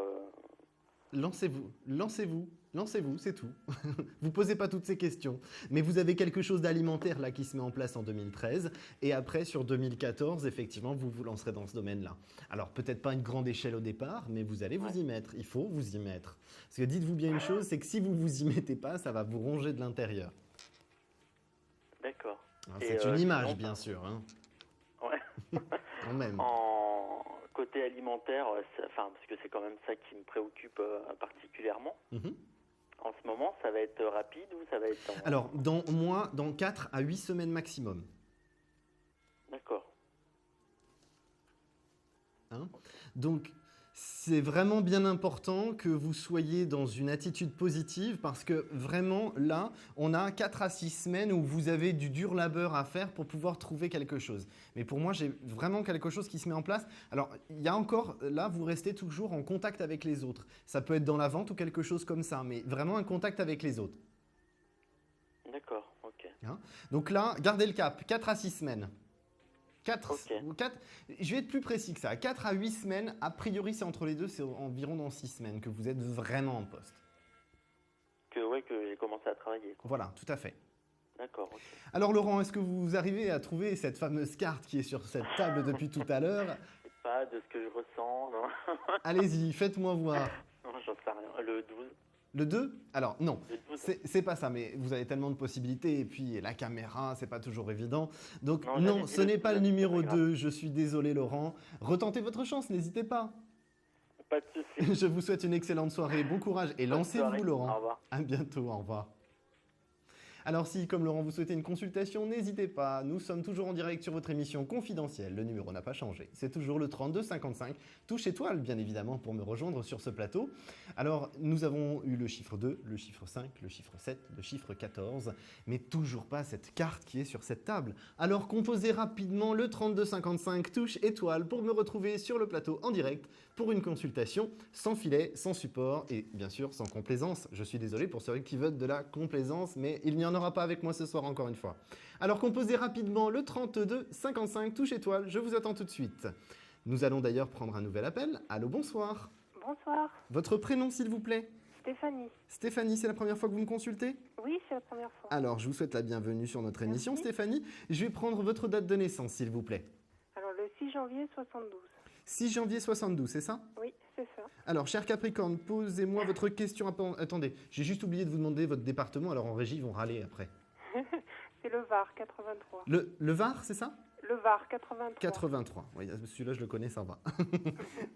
Lancez-vous, lancez-vous, lancez-vous, c'est tout. Vous posez pas toutes ces questions. Mais vous avez quelque chose d'alimentaire là qui se met en place en 2013. Et après, sur 2014, effectivement, vous vous lancerez dans ce domaine-là. Alors, peut-être pas une grande échelle au départ, mais vous allez vous y mettre. Il faut vous y mettre. Parce que dites-vous bien une chose, c'est que si vous vous y mettez pas, ça va vous ronger de l'intérieur. d'accord. Alors, Et, c'est une image, sinon, bien sûr. Hein. Ouais. Quand même. En côté alimentaire, enfin, parce que c'est quand même ça qui me préoccupe particulièrement. Mhm. En ce moment, ça va être rapide ou ça va être... Alors, dans 4 à 8 semaines maximum. D'accord. Hein. Donc, c'est vraiment bien important que vous soyez dans une attitude positive parce que vraiment, là, on a 4 à 6 semaines où vous avez du dur labeur à faire pour pouvoir trouver quelque chose. Mais pour moi, j'ai vraiment quelque chose qui se met en place. Alors, il y a encore, là, vous restez toujours en contact avec les autres. Ça peut être dans la vente ou quelque chose comme ça, mais vraiment un contact avec les autres. D'accord, ok. Hein. Donc là, gardez le cap, 4 à 6 semaines. 4, Ok. je vais être plus précis que ça. 4 à 8 semaines, a priori, c'est entre les deux, c'est environ dans 6 semaines que vous êtes vraiment en poste. Que j'ai commencé à travailler, quoi. Voilà, tout à fait. D'accord, ok. Alors Laurent, est-ce que vous arrivez à trouver cette fameuse carte qui est sur cette table depuis tout à l'heure? Pas de ce que je ressens, non. Allez-y, faites-moi voir. Non, j'en sais rien. Le 12. Le 2? Alors non, Le 12. c'est pas ça, mais vous avez tellement de possibilités et puis la caméra, c'est pas toujours évident. Donc Non, non, j'avais dit ce le n'est pas le 12, numéro c'est pas grave. 2, je suis désolé Laurent. Retentez votre chance, n'hésitez pas. Pas de soucis. Je vous souhaite une excellente soirée, bon courage et Bonne lancez-vous soirée. Laurent. Au revoir. À bientôt, au revoir. Alors si, comme Laurent, vous souhaitez une consultation, n'hésitez pas. Nous sommes toujours en direct sur votre émission confidentielle. Le numéro n'a pas changé. C'est toujours le 32 55. Touche étoile, bien évidemment, pour me rejoindre sur ce plateau. Alors, nous avons eu le chiffre 2, le chiffre 5, le chiffre 7, le chiffre 14, mais toujours pas cette carte qui est sur cette table. Alors, composez rapidement le 32 55, touche étoile, pour me retrouver sur le plateau en direct pour une consultation sans filet, sans support et bien sûr sans complaisance. Je suis désolé pour ceux qui veulent de la complaisance, mais il n'y en aura pas avec moi ce soir encore une fois. Alors composez rapidement le 32 55, touche étoile, je vous attends tout de suite. Nous allons d'ailleurs prendre un nouvel appel. Allô, bonsoir. Bonsoir, Votre prénom s'il vous plaît? Stéphanie. Stéphanie, c'est la première fois que vous me consultez? Oui, c'est la première fois. Alors, je vous souhaite la bienvenue sur notre émission, Merci. Stéphanie. Je vais prendre votre date de naissance, s'il vous plaît. Alors, le 6 janvier 72. 6 janvier 72, c'est ça? Oui, c'est ça. Alors, cher Capricorne, posez-moi votre question. Attendez, j'ai juste oublié de vous demander votre département, alors en régie, ils vont râler après. C'est le Var, 83. Le Var, c'est ça? Le Var, 83. 83. Oui, celui-là, je le connais, ça va.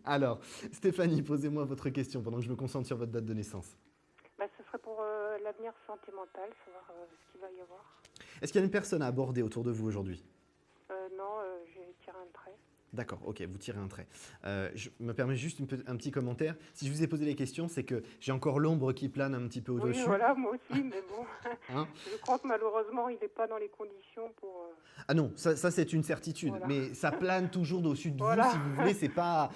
Alors, Stéphanie, posez-moi votre question pendant que je me concentre sur votre date de naissance. Bah, ce serait pour l'avenir sentimental, savoir ce qu'il va y avoir. Est-ce qu'il y a une personne à aborder autour de vous aujourd'hui? Non, j'ai tiré un trait. D'accord, ok, vous tirez un trait. Je me permets juste un petit commentaire. Si je vous ai posé les questions, c'est que j'ai encore l'ombre qui plane un petit peu au-dessus. Oui, voilà, moi aussi, mais bon. Hein? Je crois que malheureusement, il n'est pas dans les conditions pour... Ah non, ça c'est une certitude, Voilà. mais ça plane toujours au-dessus de Voilà. vous, si vous voulez, c'est pas...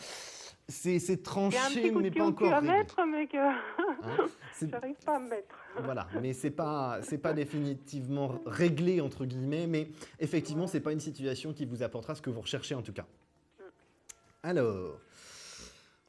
C'est Il y a un tranché, petit coup de mais pied pas au cul encore à réglé. mettre, mais que Hein? C'est- j'arrive pas à me mettre. Voilà, mais c'est pas définitivement réglé, entre guillemets, mais effectivement, c'est pas une situation qui vous apportera ce que vous recherchez en tout cas. Alors,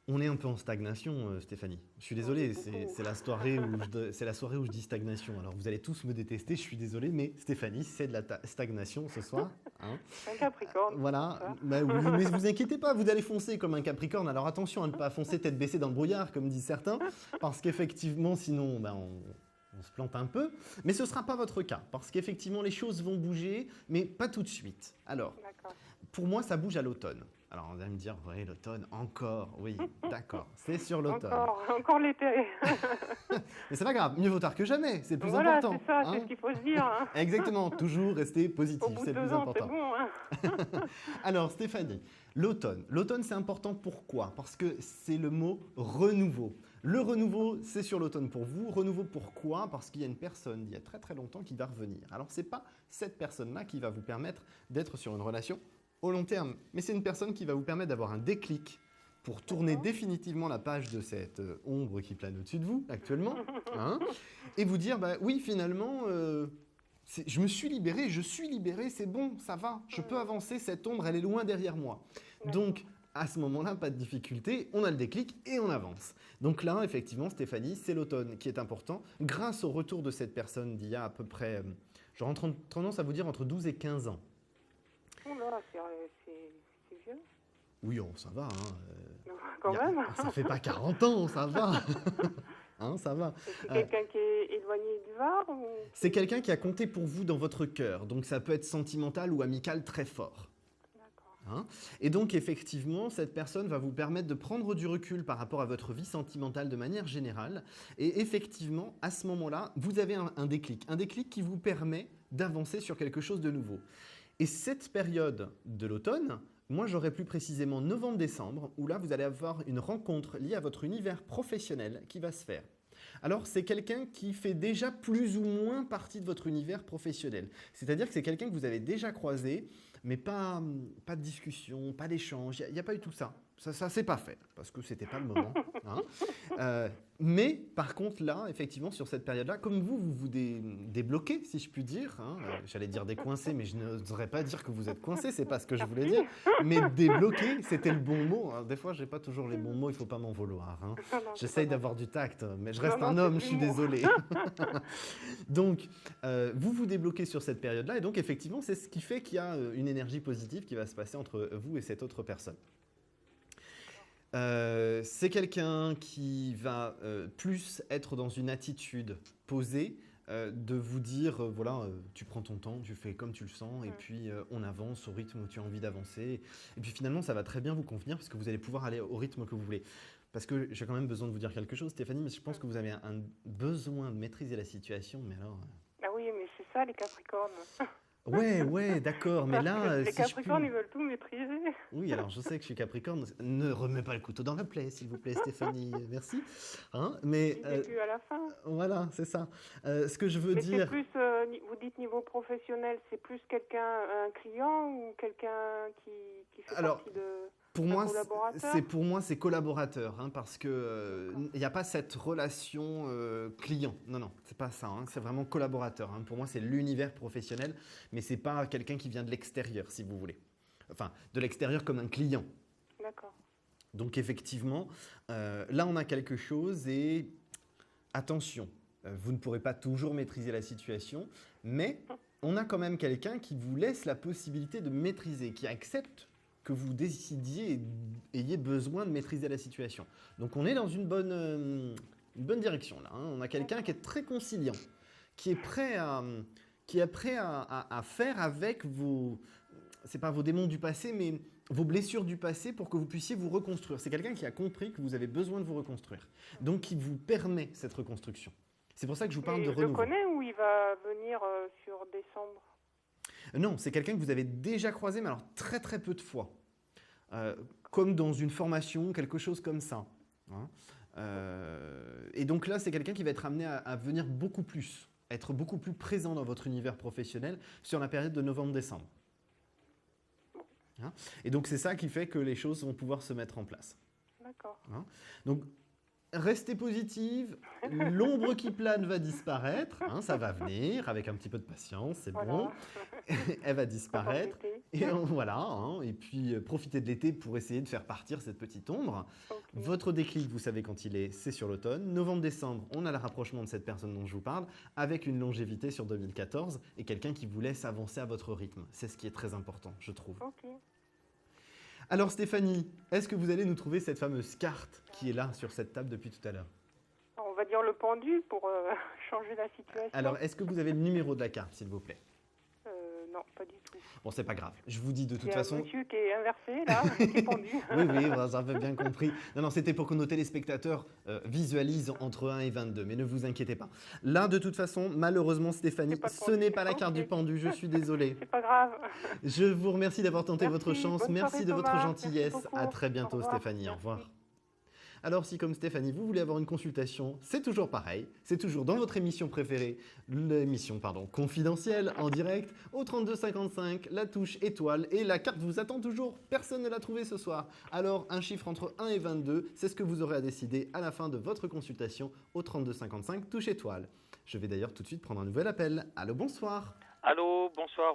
on est un peu en stagnation, Stéphanie. Je suis désolé, c'est la soirée où je dis stagnation. Alors, vous allez tous me détester, je suis désolé, mais Stéphanie, c'est de la stagnation ce soir. Hein. C'est un Capricorne. Voilà, ça. bah oui, mais vous inquiétez pas, vous allez foncer comme un Capricorne. Alors attention à ne pas foncer tête baissée dans le brouillard, comme disent certains, parce qu'effectivement, sinon, bah, on se plante un peu. Mais ce ne sera pas votre cas, parce qu'effectivement, les choses vont bouger, mais pas tout de suite. Alors, D'accord. pour moi, ça bouge à l'automne. Alors, on va me dire, oui, l'automne, encore, oui, d'accord, c'est sur l'automne. Encore l'été. Mais c'est pas grave, mieux vaut tard que jamais, c'est le plus Voilà, important. c'est ça, hein. c'est ce qu'il faut se dire. Hein. Exactement, toujours rester Au positif, bout c'est de le 2 plus ans, c'est important. bon. Hein. Alors Stéphanie, l'automne. L'automne c'est important pourquoi? Parce que c'est le mot renouveau. Le renouveau c'est sur l'automne pour vous. Renouveau pourquoi? Parce qu'il y a une personne d'il y a très très longtemps qui va revenir. Alors c'est pas cette personne-là qui va vous permettre d'être sur une relation au long terme, mais c'est une personne qui va vous permettre d'avoir un déclic pour tourner définitivement la page de cette ombre qui plane au-dessus de vous actuellement, hein, et vous dire bah oui finalement je me suis libéré, c'est bon, ça va, je peux avancer, cette ombre, elle est loin derrière moi. Donc, à ce moment-là, pas de difficulté, on a le déclic et on avance. Donc là, effectivement, Stéphanie, c'est l'automne qui est important, grâce au retour de cette personne d'il y a à peu près, j'aurais tendance à vous dire entre 12 et 15 ans. Oh là, c'est vieux. Oui, oh, ça va, hein, Quand même. ça fait pas 40 ans, ça va. Hein, ça va. C'est quelqu'un qui est éloigné du Var ou... C'est quelqu'un qui a compté pour vous dans votre cœur, donc ça peut être sentimental ou amical très fort. D'accord. Hein. Et donc effectivement, cette personne va vous permettre de prendre du recul par rapport à votre vie sentimentale de manière générale. Et effectivement, à ce moment-là, vous avez un déclic qui vous permet d'avancer sur quelque chose de nouveau. Et cette période de l'automne, moi j'aurais plus précisément novembre-décembre, où là vous allez avoir une rencontre liée à votre univers professionnel qui va se faire. Alors c'est quelqu'un qui fait déjà plus ou moins partie de votre univers professionnel. C'est-à-dire que c'est quelqu'un que vous avez déjà croisé, mais pas de discussion, pas d'échange, il n'y a pas eu tout ça. Ça s'est pas fait, parce que c'était pas le moment. Hein. Mais par contre là, effectivement, sur cette période-là, comme vous débloquez, si je puis dire, hein, j'allais dire décoincé, mais je n'oserais pas dire que vous êtes coincé, c'est pas ce que je voulais dire, mais débloquer, c'était le bon mot. Alors, des fois, j'ai pas toujours les bons mots, il faut pas m'en vouloir. Hein. J'essaye d'avoir du tact, mais je reste un homme, je suis désolé. Donc, vous débloquez sur cette période-là, et donc effectivement, c'est ce qui fait qu'il y a une énergie positive qui va se passer entre vous et cette autre personne. C'est quelqu'un qui va plus être dans une attitude posée, de vous dire, voilà, tu prends ton temps, tu fais comme tu le sens, et puis on avance au rythme où tu as envie d'avancer. Et puis finalement, ça va très bien vous convenir, parce que vous allez pouvoir aller au rythme que vous voulez. Parce que j'ai quand même besoin de vous dire quelque chose, Stéphanie, mais je pense que vous avez un besoin de maîtriser la situation, mais alors... Ah oui, mais c'est ça, les Capricornes. Ouais, d'accord, mais là, les si je Capricornes, puis... ils veulent tout maîtriser. Oui, alors je sais que je suis Capricorne. Ne remets pas le couteau dans la plaie, s'il vous plaît, Stéphanie. Merci. Hein, mais Ils aiguës à la fin. voilà, c'est ça. Ce que je veux Mais dire... c'est plus, vous dites niveau professionnel, c'est plus quelqu'un, un client ou quelqu'un qui fait Alors, partie de... Pour un moi, collaborateur c'est collaborateur, hein, parce que il n'y a pas cette relation client. Non, c'est pas ça. Hein, c'est vraiment collaborateur. Hein. Pour moi, c'est l'univers professionnel, mais c'est pas quelqu'un qui vient de l'extérieur, si vous voulez. Enfin, de l'extérieur comme un client. D'accord. Donc effectivement, là, on a quelque chose et attention, vous ne pourrez pas toujours maîtriser la situation, mais on a quand même quelqu'un qui vous laisse la possibilité de maîtriser, qui accepte que vous décidiez et ayez besoin de maîtriser la situation. Donc on est dans une bonne direction là. Hein. On a quelqu'un qui est très conciliant, qui est prêt à faire avec vos, c'est pas vos démons du passé, mais vos blessures du passé pour que vous puissiez vous reconstruire. C'est quelqu'un qui a compris que vous avez besoin de vous reconstruire, donc qui vous permet cette reconstruction. C'est pour ça que je vous parle de renouveau. Je le connais ou il va venir sur décembre? Non, c'est quelqu'un que vous avez déjà croisé, mais alors très très peu de fois. Comme dans une formation, quelque chose comme ça. Hein. Et donc là, c'est quelqu'un qui va être amené à venir beaucoup plus, être beaucoup plus présent dans votre univers professionnel sur la période de novembre-décembre. Hein. Et donc c'est ça qui fait que les choses vont pouvoir se mettre en place. D'accord. Hein. Donc restez positive, l'ombre qui plane va disparaître, hein, ça va venir avec un petit peu de patience, c'est Voilà. bon, elle va disparaître, voilà, hein, et puis profitez de l'été pour essayer de faire partir cette petite ombre. Okay. Votre déclic, vous savez quand il est, c'est sur l'automne. Novembre-décembre, on a le rapprochement de cette personne dont je vous parle, avec une longévité sur 2014 et quelqu'un qui vous laisse avancer à votre rythme. C'est ce qui est très important, je trouve. Ok. Alors Stéphanie, est-ce que vous allez nous trouver cette fameuse carte qui est là sur cette table depuis tout à l'heure? On va dire le pendu pour changer la situation. Alors, est-ce que vous avez le numéro de la carte, s'il vous plaît? Non, pas du tout. Bon, c'est pas grave. Je vous dis de toute Il y a façon... un monsieur qui est inversé, là, qui est pendu. Oui, j'avais bien compris. Non, c'était pour que nos téléspectateurs visualisent entre 1 et 22, mais ne vous inquiétez pas. Là, de toute façon, malheureusement, Stéphanie, ce n'est pas la carte du pendu, je suis désolé. C'est pas grave. Je vous remercie d'avoir tenté votre chance. Bonne Merci soirée, de votre Thomas. gentillesse. Merci beaucoup. À très bientôt, Au revoir. Stéphanie. Au Merci. revoir. Alors si comme Stéphanie, vous voulez avoir une consultation, c'est toujours pareil, c'est toujours dans votre émission préférée, l'émission confidentielle en direct au 32 55, la touche étoile et la carte vous attend toujours, personne ne l'a trouvée ce soir. Alors un chiffre entre 1 et 22, c'est ce que vous aurez à décider à la fin de votre consultation au 32 55, touche étoile. Je vais d'ailleurs tout de suite prendre un nouvel appel. Allô, bonsoir. Allô, bonsoir,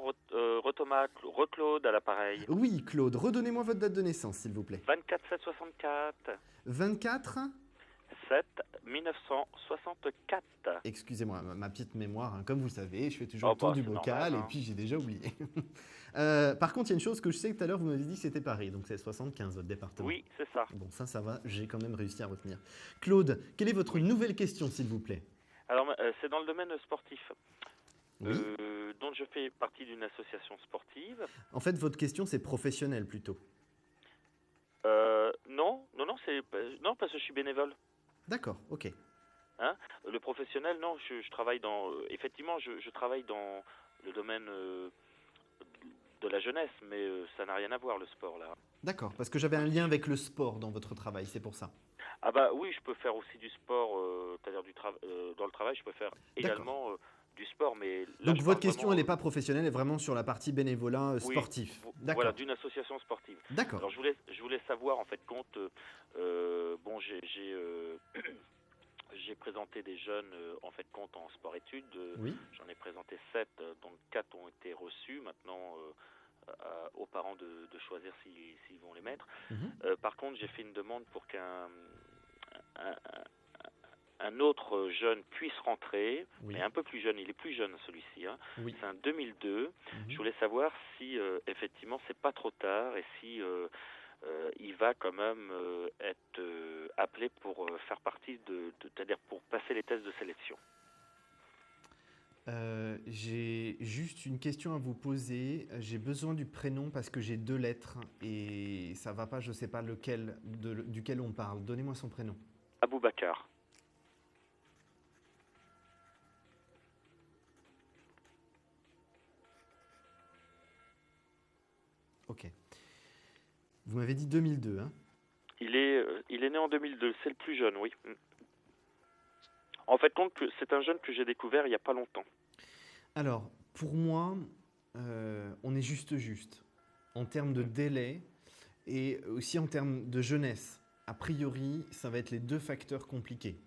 Thomas, Claude à l'appareil. Oui, Claude, redonnez-moi votre date de naissance, s'il vous plaît. 24 7 64. 24 7 1964. Excusez-moi, ma petite mémoire, hein, comme vous le savez, je fais toujours le tour du c'est bocal normal, et hein. puis j'ai déjà oublié. Par contre, il y a une chose que je sais que tout à l'heure, vous m'avez dit que c'était Paris, donc c'est 75 votre département. Oui, c'est ça. Bon, ça va, j'ai quand même réussi à retenir. Claude, quelle est votre nouvelle question, s'il vous plaît? Alors, c'est dans le domaine sportif. Oui. Dont je fais partie d'une association sportive. En fait, votre question, c'est professionnel plutôt. Non, parce que je suis bénévole. D'accord, ok. Hein, le professionnel, non, je travaille dans... effectivement, je travaille dans le domaine de la jeunesse, mais ça n'a rien à voir, le sport, là. D'accord, parce que j'avais un lien avec le sport dans votre travail, c'est pour ça. Ah bah oui, je peux faire aussi du sport, c'est-à-dire dans le travail, je peux faire également du sport, mais... Là, Donc votre question, elle n'est pas professionnelle, elle est vraiment sur la partie bénévolat sportif. D'accord. Voilà, d'une association sportive. D'accord. Alors je voulais savoir, en fait, compte... j'ai présenté des jeunes, en fait, compte en sport-études. Oui. J'en ai présenté 7, donc 4 ont été reçus. Maintenant, aux parents de choisir s'ils vont les mettre. Par contre, j'ai fait une demande pour qu'un autre jeune puisse rentrer, mais un peu plus jeune. Il est plus jeune, celui-ci. Hein. Oui. C'est un 2002. Je voulais savoir si, effectivement, c'est pas trop tard et si... il va quand même être appelé pour faire partie c'est-à-dire pour passer les tests de sélection. J'ai juste une question à vous poser. J'ai besoin du prénom parce que j'ai 2 lettres et ça va pas, je sais pas duquel on parle. Donnez-moi son prénom. Ok. Vous m'avez dit 2002, hein? Il est né en 2002, c'est le plus jeune, oui. En fait, compte que c'est un jeune que j'ai découvert il n'y a pas longtemps. Alors, pour moi, on est juste. En termes de délai et aussi en termes de jeunesse. A priori, ça va être les deux facteurs compliqués.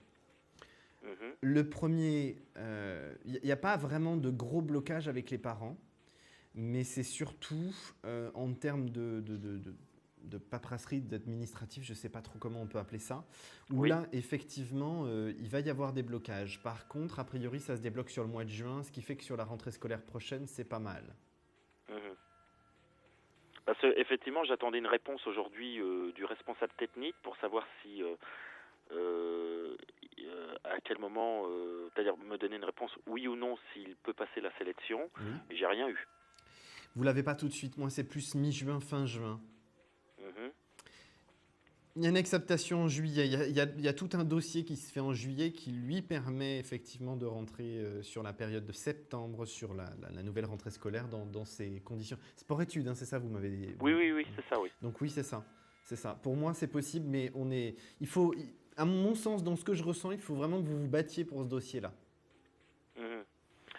Mhm. Le premier, il n'y a pas vraiment de gros blocage avec les parents, mais c'est surtout en termes de paperasserie, d'administratif, je ne sais pas trop comment on peut appeler ça, où Oui. là, effectivement, il va y avoir des blocages. Par contre, a priori, ça se débloque sur le mois de juin, ce qui fait que sur la rentrée scolaire prochaine, c'est pas mal. Mhm. Parce que, effectivement, j'attendais une réponse aujourd'hui du responsable technique pour savoir si, à quel moment, c'est-à-dire me donner une réponse oui ou non s'il peut passer la sélection. Oui. Et j'ai rien eu. Vous l'avez pas tout de suite, moi c'est plus mi-juin, fin juin. Mhm. Il y a une acceptation en juillet, il y a tout un dossier qui se fait en juillet qui lui permet effectivement de rentrer sur la période de septembre, sur la nouvelle rentrée scolaire dans ces conditions. Sport-études, hein, c'est ça vous m'avez dit? Oui, c'est ça, oui. Donc oui, c'est ça. C'est ça. Pour moi, c'est possible, mais à mon sens, dans ce que je ressens, il faut vraiment que vous vous battiez pour ce dossier-là. Mhm.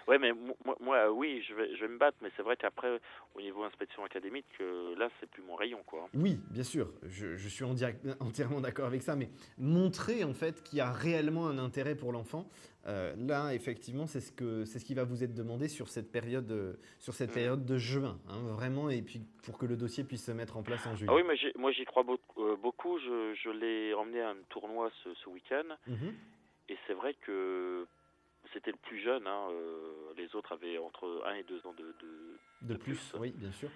Ouais, mais moi, oui, je vais me battre, mais c'est vrai qu'après, au niveau inspection académique, là, c'est plus mon rayon, quoi. Oui, bien sûr, je suis entièrement d'accord avec ça, mais montrer en fait qu'il y a réellement un intérêt pour l'enfant, là, effectivement, c'est ce qui va vous être demandé sur cette période de juin, hein, vraiment, et puis pour que le dossier puisse se mettre en place en juillet. Ah oui, mais moi, j'y crois beaucoup. Je l'ai emmené à un tournoi ce week-end, Mhm. et c'est vrai que c'était le plus jeune, hein, les autres avaient entre 1 et 2 ans De plus, oui, bien sûr.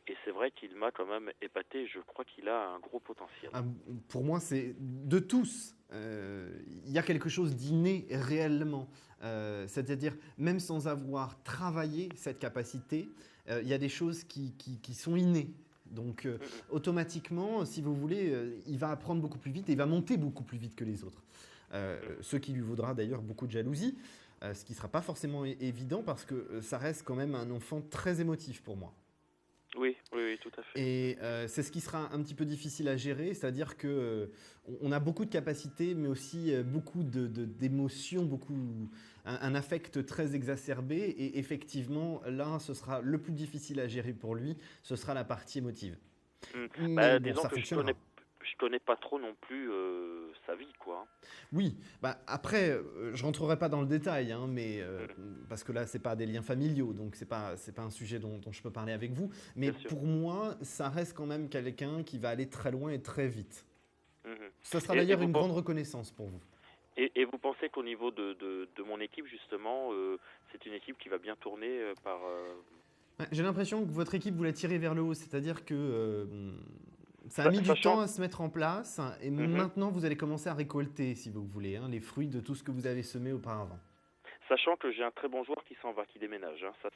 Et c'est vrai qu'il m'a quand même épaté. Je crois qu'il a un gros potentiel. Ah, pour moi, c'est de tous. Il y a quelque chose d'inné réellement. C'est-à-dire, même sans avoir travaillé cette capacité, il y a des choses qui sont innées. Donc, automatiquement, si vous voulez, il va apprendre beaucoup plus vite et il va monter beaucoup plus vite que les autres. Ce qui lui vaudra d'ailleurs beaucoup de jalousie, ce qui ne sera pas forcément évident parce que ça reste quand même un enfant très émotif pour moi. Oui, tout à fait. Et c'est ce qui sera un petit peu difficile à gérer, c'est-à-dire que on a beaucoup de capacités, mais aussi beaucoup d'émotions, un affect très exacerbé. Et effectivement, là, ce sera le plus difficile à gérer pour lui, ce sera la partie émotive. Mais bon, disons ça que fonctionnera. je connais pas trop non plus sa vie, quoi. Oui, après, je rentrerai pas dans le détail, hein, mais parce que là, c'est pas des liens familiaux, donc c'est pas un sujet dont je peux parler avec vous. Mais Bien sûr. pour moi, ça reste quand même quelqu'un qui va aller très loin et très vite. Mhm. Ça sera Et d'ailleurs vous une pen- grande reconnaissance pour vous. Et vous pensez qu'au niveau de mon équipe, justement, c'est une équipe qui va bien tourner par... Ouais, j'ai l'impression que votre équipe vous l'a tiré vers le haut, c'est-à-dire que ça a mis du Sachant- temps à se mettre en place et maintenant vous allez commencer à récolter, si vous voulez, hein, les fruits de tout ce que vous avez semé auparavant. Sachant que j'ai un très bon joueur qui s'en va, qui déménage. Hein. Ça,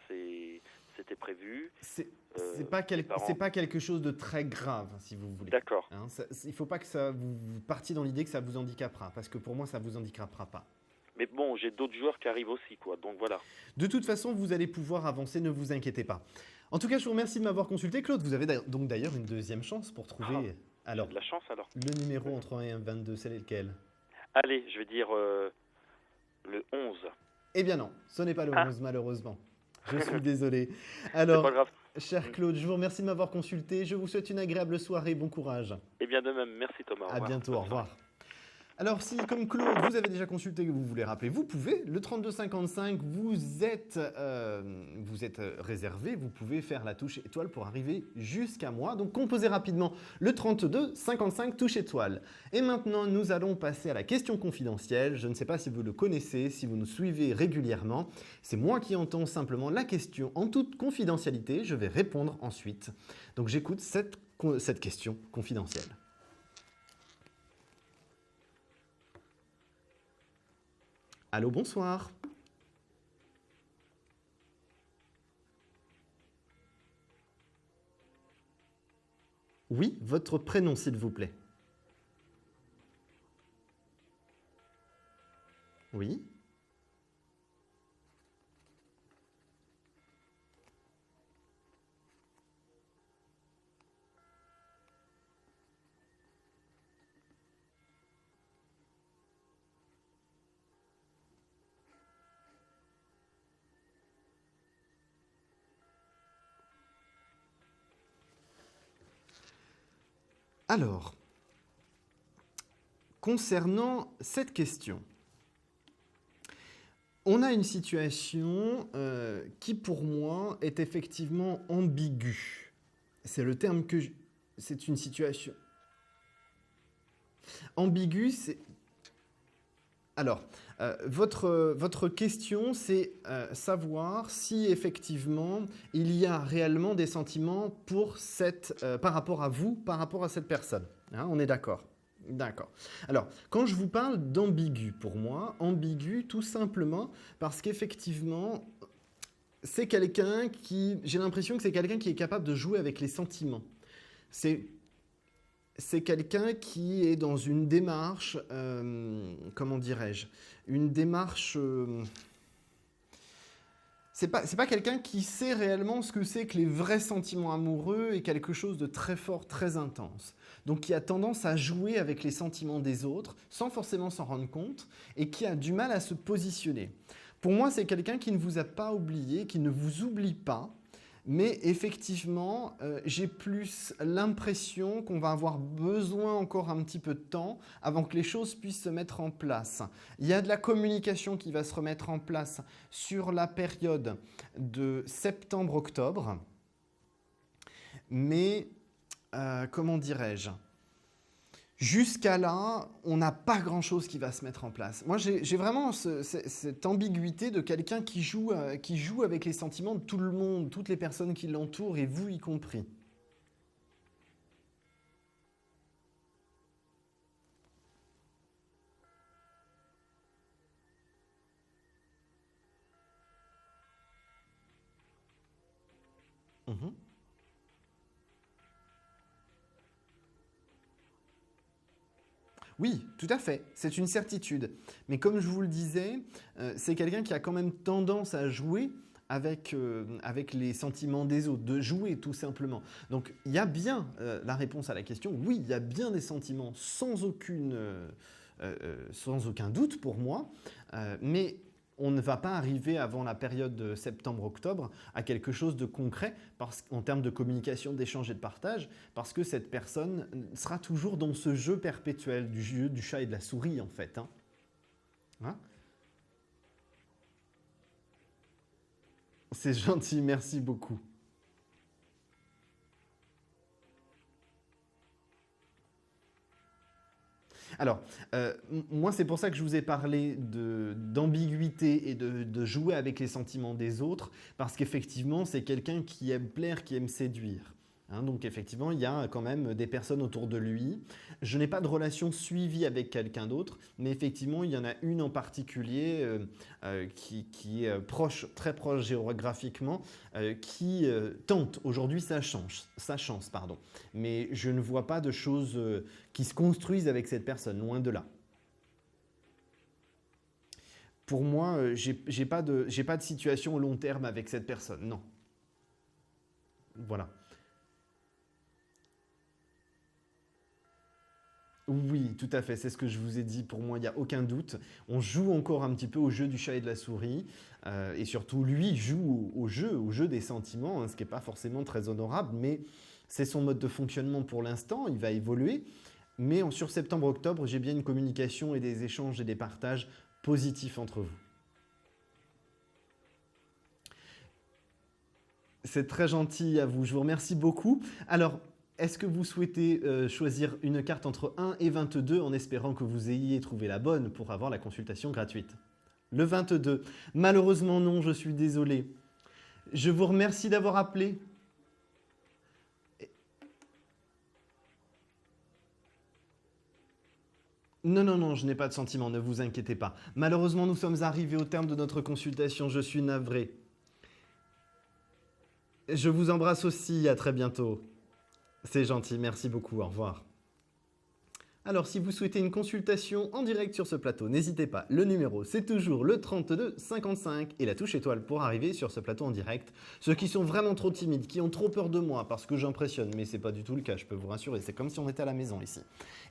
c'était prévu. C'est les parents- pas quelque chose de très grave, si vous voulez. D'accord. Hein, il ne faut pas que vous partiez dans l'idée que ça vous handicapera, parce que pour moi, ça ne vous handicapera pas. Mais bon, j'ai d'autres joueurs qui arrivent aussi, quoi. Donc voilà. De toute façon, vous allez pouvoir avancer, ne vous inquiétez pas. En tout cas, je vous remercie de m'avoir consulté, Claude. Vous avez donc d'ailleurs une deuxième chance pour trouver alors, De la chance, alors. le numéro entre 1 et 22, c'est lequel? Allez, je vais dire le 11. Eh bien non, ce n'est pas le 11, malheureusement. Je suis désolé. C'est Alors, pas grave. cher Claude, je vous remercie de m'avoir consulté. Je vous souhaite une agréable soirée. Bon courage. Et bien de même, merci Thomas. Au À revoir. bientôt, au revoir. Alors si, comme Claude, vous avez déjà consulté et que vous voulez rappeler, vous pouvez. Le 3255, vous êtes réservé. Vous pouvez faire la touche étoile pour arriver jusqu'à moi. Donc composez rapidement le 3255 touche étoile. Et maintenant, nous allons passer à la question confidentielle. Je ne sais pas si vous le connaissez, si vous nous suivez régulièrement. C'est moi qui entends simplement la question en toute confidentialité. Je vais répondre ensuite. Donc j'écoute cette question confidentielle. Allô, bonsoir. Oui, votre prénom, s'il vous plaît. Oui. Alors, concernant cette question, on a une situation qui, pour moi, est effectivement ambiguë. C'est le terme que c'est une situation ambiguë. Alors, votre question, c'est savoir si effectivement il y a réellement des sentiments pour par rapport à vous, par rapport à cette personne. Hein, on est d'accord? D'accord. Alors, quand je vous parle d'ambigu, pour moi, ambigu tout simplement parce qu'effectivement, c'est quelqu'un j'ai l'impression que c'est quelqu'un qui est capable de jouer avec les sentiments. C'est quelqu'un qui est dans une démarche, comment dirais-je, une démarche... c'est pas quelqu'un qui sait réellement ce que c'est que les vrais sentiments amoureux et quelque chose de très fort, très intense. Donc qui a tendance à jouer avec les sentiments des autres sans forcément s'en rendre compte et qui a du mal à se positionner. Pour moi, c'est quelqu'un qui ne vous a pas oublié, qui ne vous oublie pas, mais effectivement, j'ai plus l'impression qu'on va avoir besoin encore un petit peu de temps avant que les choses puissent se mettre en place. Il y a de la communication qui va se remettre en place sur la période de septembre-octobre, mais comment dirais-je ? Jusqu'à là, on n'a pas grand-chose qui va se mettre en place. Moi, j'ai vraiment cette ambiguïté de quelqu'un qui joue avec les sentiments de tout le monde, toutes les personnes qui l'entourent, et vous y compris. Mhm. Oui, tout à fait, c'est une certitude. Mais comme je vous le disais, c'est quelqu'un qui a quand même tendance à jouer avec les sentiments des autres, de jouer tout simplement. Donc il y a bien la réponse à la question, oui, il y a bien des sentiments sans aucun doute pour moi, mais on ne va pas arriver avant la période de septembre-octobre à quelque chose de concret en termes de communication, d'échange et de partage, parce que cette personne sera toujours dans ce jeu perpétuel du jeu du chat et de la souris en fait. Hein? C'est gentil, merci beaucoup. Alors, moi, c'est pour ça que je vous ai parlé d'ambiguïté et de jouer avec les sentiments des autres, parce qu'effectivement, c'est quelqu'un qui aime plaire, qui aime séduire. Hein, donc, effectivement, il y a quand même des personnes autour de lui. Je n'ai pas de relation suivie avec quelqu'un d'autre, mais effectivement, il y en a une en particulier qui est très proche géographiquement, qui tente aujourd'hui sa chance. Mais je ne vois pas de choses qui se construisent avec cette personne, loin de là. Pour moi, j'ai pas de situation au long terme avec cette personne, non. Voilà. Oui, tout à fait, c'est ce que je vous ai dit. Pour moi, il n'y a aucun doute. On joue encore un petit peu au jeu du chat et de la souris. Et surtout, lui joue au jeu des sentiments, hein, ce qui n'est pas forcément très honorable, mais c'est son mode de fonctionnement pour l'instant. Il va évoluer. Mais sur septembre-octobre, j'ai bien une communication et des échanges et des partages positifs entre vous. C'est très gentil à vous. Je vous remercie beaucoup. Alors, est-ce que vous souhaitez choisir une carte entre 1 et 22 en espérant que vous ayez trouvé la bonne pour avoir la consultation gratuite? Le 22. Malheureusement non, je suis désolé. Je vous remercie d'avoir appelé. Non, je n'ai pas de sentiment, ne vous inquiétez pas. Malheureusement, nous sommes arrivés au terme de notre consultation, je suis navré. Je vous embrasse aussi, à très bientôt. C'est gentil, merci beaucoup, au revoir. Alors, si vous souhaitez une consultation en direct sur ce plateau, n'hésitez pas. Le numéro, c'est toujours le 32 55 et la touche étoile pour arriver sur ce plateau en direct. Ceux qui sont vraiment trop timides, qui ont trop peur de moi parce que j'impressionne, mais ce n'est pas du tout le cas, je peux vous rassurer. C'est comme si on était à la maison ici.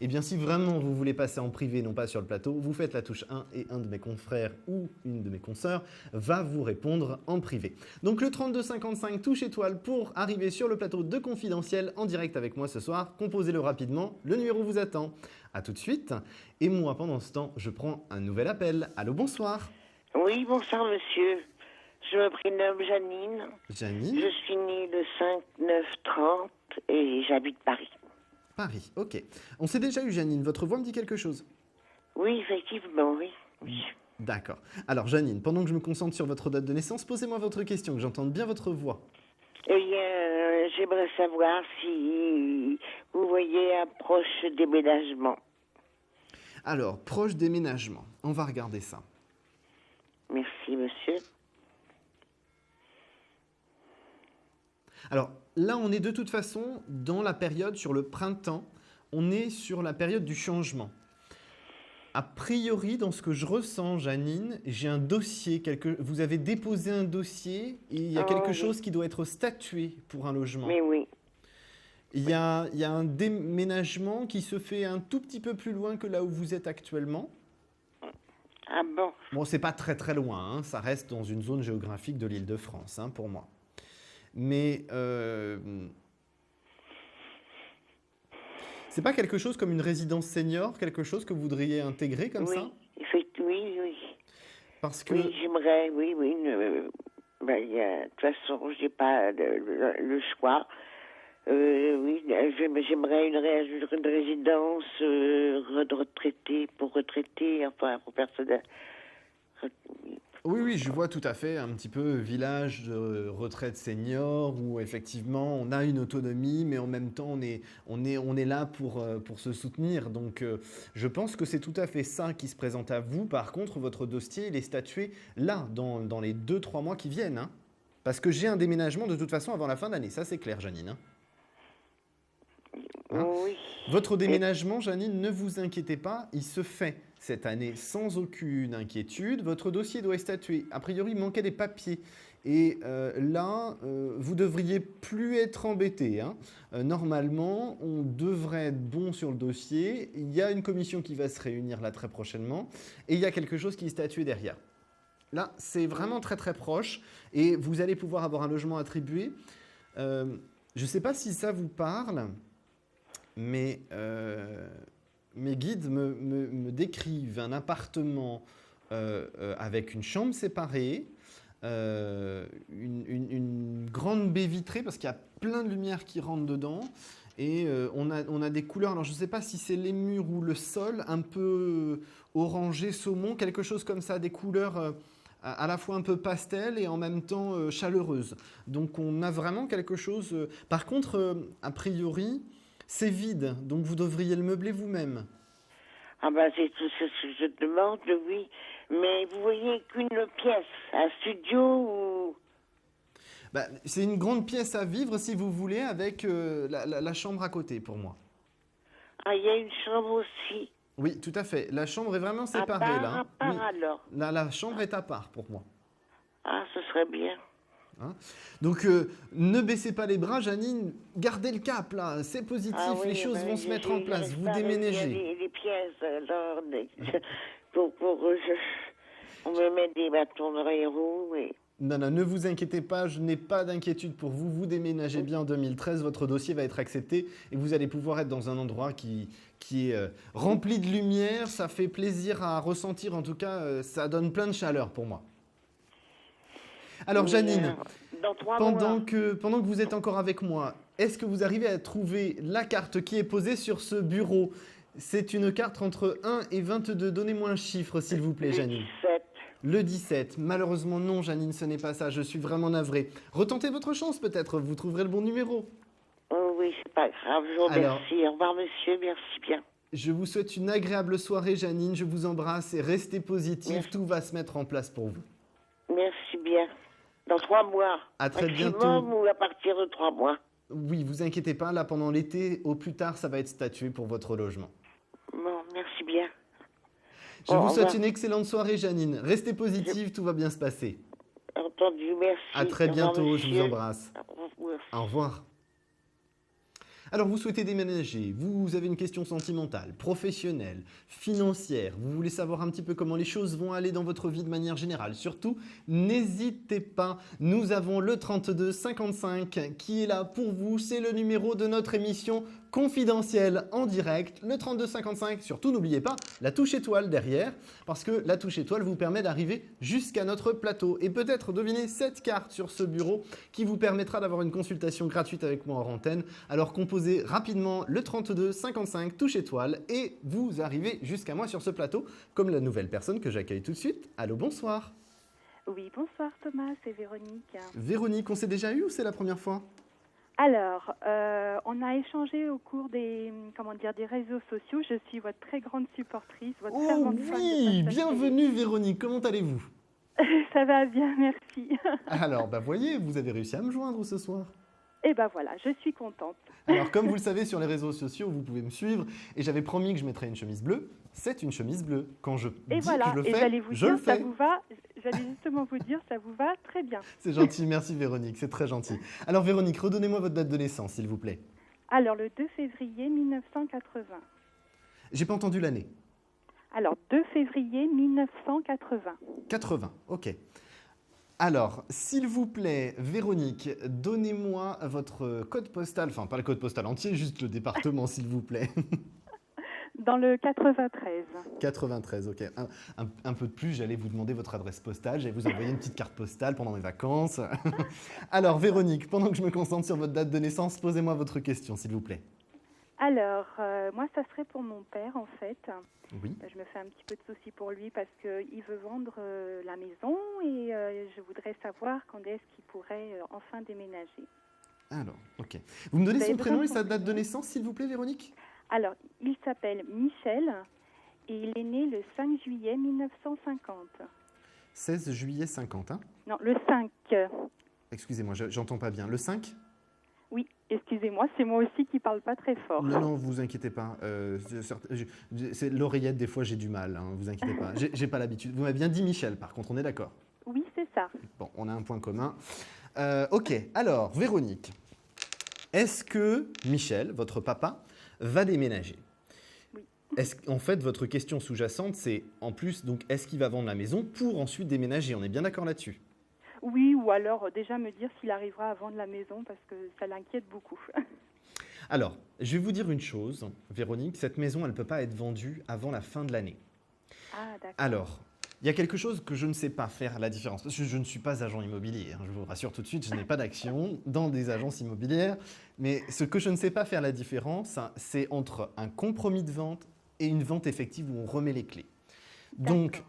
Eh bien, si vraiment vous voulez passer en privé, non pas sur le plateau, vous faites la touche 1 et un de mes confrères ou une de mes consoeurs va vous répondre en privé. Donc, le 32 55 touche étoile pour arriver sur le plateau de Confidentiel en direct avec moi ce soir. Composez-le rapidement, le numéro vous attend. A tout de suite. Et moi, pendant ce temps, je prends un nouvel appel. Allô, bonsoir. Oui, bonsoir, monsieur. Je me prénomme Janine. Janine. Je suis née le 5-9-30 et j'habite Paris. Paris, ok. On s'est déjà eu, Janine. Votre voix me dit quelque chose? Oui, effectivement, oui. D'accord. Alors, Janine, pendant que je me concentre sur votre date de naissance, posez-moi votre question, que j'entende bien votre voix. Eh bien, j'aimerais savoir si vous voyez un proche déménagement. Alors, proche déménagement. On va regarder ça. Merci, monsieur. Alors, là, on est de toute façon dans la période, sur le printemps, on est sur la période du changement. A priori, dans ce que je ressens, Janine, j'ai un dossier. Vous avez déposé un dossier et il y a quelque chose qui doit être statué pour un logement. Mais oui. Il y a un déménagement qui se fait un tout petit peu plus loin que là où vous êtes actuellement. Ah bon? Bon, c'est pas très très loin, hein, ça reste dans une zone géographique de l'Île-de-France, hein, pour moi. Mais c'est pas quelque chose comme une résidence senior, quelque chose que vous voudriez intégrer comme ça? Oui, oui. Parce que... Oui, j'aimerais, oui. De toute façon, j'ai pas le choix. Oui, j'aimerais une résidence retraitée, pour retraités, enfin pour personnes. Oui, je vois tout à fait un petit peu village de retraite senior où effectivement on a une autonomie, mais en même temps on est là pour se soutenir. Donc je pense que c'est tout à fait ça qui se présente à vous. Par contre, votre dossier il est statué là, dans les 2-3 mois qui viennent. Hein, parce que j'ai un déménagement de toute façon avant la fin d'année, ça c'est clair, Janine. Hein? Oui. Votre déménagement, Janine, ne vous inquiétez pas, il se fait cette année sans aucune inquiétude. Votre dossier doit être statué. A priori, il manquait des papiers. Et là, vous devriez plus être embêté. Hein. Normalement, on devrait être bon sur le dossier. Il y a une commission qui va se réunir là très prochainement. Et il y a quelque chose qui est statué derrière. Là, c'est vraiment très très proche. Et vous allez pouvoir avoir un logement attribué. Je ne sais pas si ça vous parle. Mais mes guides me décrivent un appartement avec une chambre séparée, une grande baie vitrée parce qu'il y a plein de lumière qui rentre dedans et on a des couleurs, alors je ne sais pas si c'est les murs ou le sol, un peu orangé, saumon, quelque chose comme ça, des couleurs à la fois un peu pastel et en même temps chaleureuses. Donc on a vraiment quelque chose... Par contre, a priori... C'est vide, donc vous devriez le meubler vous-même. Ah ben c'est tout ce que je demande, oui. Mais vous voyez qu'une pièce, un studio ou... C'est une grande pièce à vivre si vous voulez avec la chambre à côté pour moi. Ah, il y a une chambre aussi. Oui, tout à fait. La chambre est vraiment séparée là. À part alors. La chambre est à part pour moi. Ah, ce serait bien. Hein? Donc, ne baissez pas les bras, Janine. Gardez le cap, là. C'est positif. Oui, les choses vont se mettre en place. Vous déménagez. Les pièces, alors, on me met des bâtons de roues. Et... Non, ne vous inquiétez pas. Je n'ai pas d'inquiétude pour vous. Vous déménagez bien en 2013. Votre dossier va être accepté et vous allez pouvoir être dans un endroit qui est rempli de lumière. Ça fait plaisir à ressentir. En tout cas, ça donne plein de chaleur pour moi. Alors, Janine, pendant que vous êtes encore avec moi, est-ce que vous arrivez à trouver la carte qui est posée sur ce bureau? C'est une carte entre 1 et 22. Donnez-moi un chiffre, s'il vous plaît, Janine. Le 17. Malheureusement, non, Janine, ce n'est pas ça. Je suis vraiment navré. Retentez votre chance, peut-être. Vous trouverez le bon numéro. Oh oui, c'est pas grave. Je vous remercie. Au revoir, monsieur. Merci bien. Je vous souhaite une agréable soirée, Janine. Je vous embrasse et restez positive. Merci. Tout va se mettre en place pour vous. Merci bien. Dans 3 mois. À très maximum, bientôt. Ou à partir de 3 mois. Oui, vous inquiétez pas. Là, pendant l'été, au plus tard, ça va être statué pour votre logement. merci bien. Je Au vous souhaite revoir. une excellente soirée, Janine. Restez positive, tout va bien se passer. Entendu, merci. À très Au revoir, bientôt, je vous monsieur. embrasse. Au revoir. Au revoir. Alors, vous souhaitez déménager, vous avez une question sentimentale, professionnelle, financière, vous voulez savoir un petit peu comment les choses vont aller dans votre vie de manière générale. Surtout, n'hésitez pas, nous avons le 32 55 qui est là pour vous. C'est le numéro de notre émission confidentielle en direct, le 32 55. Surtout, n'oubliez pas la touche étoile derrière, parce que la touche étoile vous permet d'arriver jusqu'à notre plateau et peut-être deviner cette carte sur ce bureau qui vous permettra d'avoir une consultation gratuite avec moi en antenne. Alors composez rapidement le 32 55 touche étoile et vous arrivez jusqu'à moi sur ce plateau comme la nouvelle personne que j'accueille tout de suite. Allô, bonsoir. Oui, bonsoir Thomas, c'est Véronique. Véronique, on s'est déjà eu ou c'est la première fois? Alors, on a échangé au cours des réseaux sociaux. Je suis votre très grande supportrice, votre Oh fervente fan de oui, Pascal bienvenue Véronique, comment allez-vous? Télé. Ça va bien, merci. Alors, voyez, vous avez réussi à me joindre ce soir. Et ben voilà, je suis contente. Alors, comme vous le savez, sur les réseaux sociaux, vous pouvez me suivre et j'avais promis que je mettrais une chemise bleue. C'est une chemise bleue. Quand je Et dis voilà, que je le et fais, j'allais vous je dire, le ça fais. vous va. J'allais justement vous dire, ça vous va très bien. C'est gentil, merci Véronique, c'est très gentil. Alors Véronique, redonnez-moi votre date de naissance, s'il vous plaît. Alors, le 2 février 1980. J'ai pas entendu l'année. Alors, 2 février 1980. 80, ok. Alors, s'il vous plaît, Véronique, donnez-moi votre code postal, enfin pas le code postal entier, juste le département, s'il vous plaît. Dans le 93. 93, ok. Un peu de plus, j'allais vous demander votre adresse postale, j'allais vous envoyer une petite carte postale pendant mes vacances. Alors, Véronique, pendant que je me concentre sur votre date de naissance, posez-moi votre question, s'il vous plaît. Alors, moi, ça serait pour mon père, en fait. Oui. Je me fais un petit peu de soucis pour lui parce qu'il veut vendre la maison et je voudrais savoir quand est-ce qu'il pourrait enfin déménager. Alors, ok. Vous me donnez Vous avez son prénom et besoin sa de date de naissance, s'il vous plaît, Véronique? Alors, il s'appelle Michel et il est né le 5 juillet 1950. 16 juillet 50, hein? Non, le 5. Excusez-moi, j'entends pas bien. Le 5? Oui, excusez-moi, c'est moi aussi qui parle pas très fort. Non, non, vous inquiétez pas. C'est l'oreillette, des fois, j'ai du mal, hein, vous inquiétez pas. J'ai pas l'habitude. Vous m'avez bien dit Michel, par contre, on est d'accord? Oui, c'est ça. Bon, on a un point commun. Ok, alors, Véronique, est-ce que Michel, votre papa, va déménager? Oui. En fait, votre question sous-jacente, c'est en plus, donc, est-ce qu'il va vendre la maison pour ensuite déménager? On est bien d'accord là-dessus? Oui, ou alors déjà me dire s'il arrivera à vendre la maison parce que ça l'inquiète beaucoup. Alors, je vais vous dire une chose, Véronique, cette maison, elle ne peut pas être vendue avant la fin de l'année. Ah, d'accord. Alors, il y a quelque chose que je ne sais pas faire la différence, parce que je ne suis pas agent immobilier, hein, je vous rassure tout de suite, je n'ai pas d'action dans des agences immobilières, mais ce que je ne sais pas faire la différence, hein, c'est entre un compromis de vente et une vente effective où on remet les clés. Donc,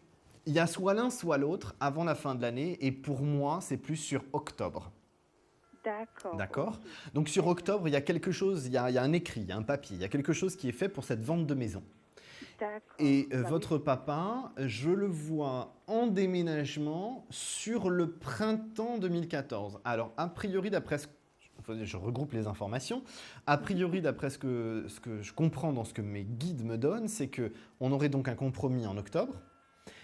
il y a soit l'un, soit l'autre avant la fin de l'année, et pour moi, c'est plus sur octobre. D'accord. D'accord. Donc sur octobre, il y a quelque chose, il y a un écrit, il y a un papier, il y a quelque chose qui est fait pour cette vente de maison. D'accord. Et votre papa, je le vois en déménagement sur le printemps 2014. Alors, a priori, d'après je regroupe les informations. A priori, d'après ce que je comprends dans ce que mes guides me donnent, c'est qu'on aurait donc un compromis en octobre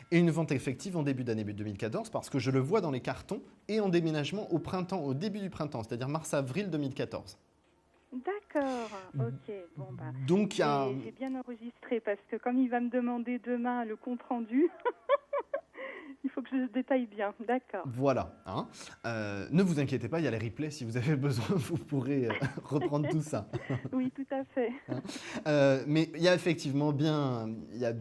et une vente effective en début d'année 2014 parce que je le vois dans les cartons et en déménagement au printemps, au début du printemps, c'est-à-dire mars-avril 2014. D'accord, ok. Bon, bah, Donc, il y a... j'ai bien enregistré parce que comme il va me demander demain le compte-rendu, il faut que je détaille bien. D'accord. Voilà. Hein. Ne vous inquiétez pas, il y a les replays. Si vous avez besoin, vous pourrez reprendre tout ça. Oui, tout à fait. Hein. Mais il y a effectivement bien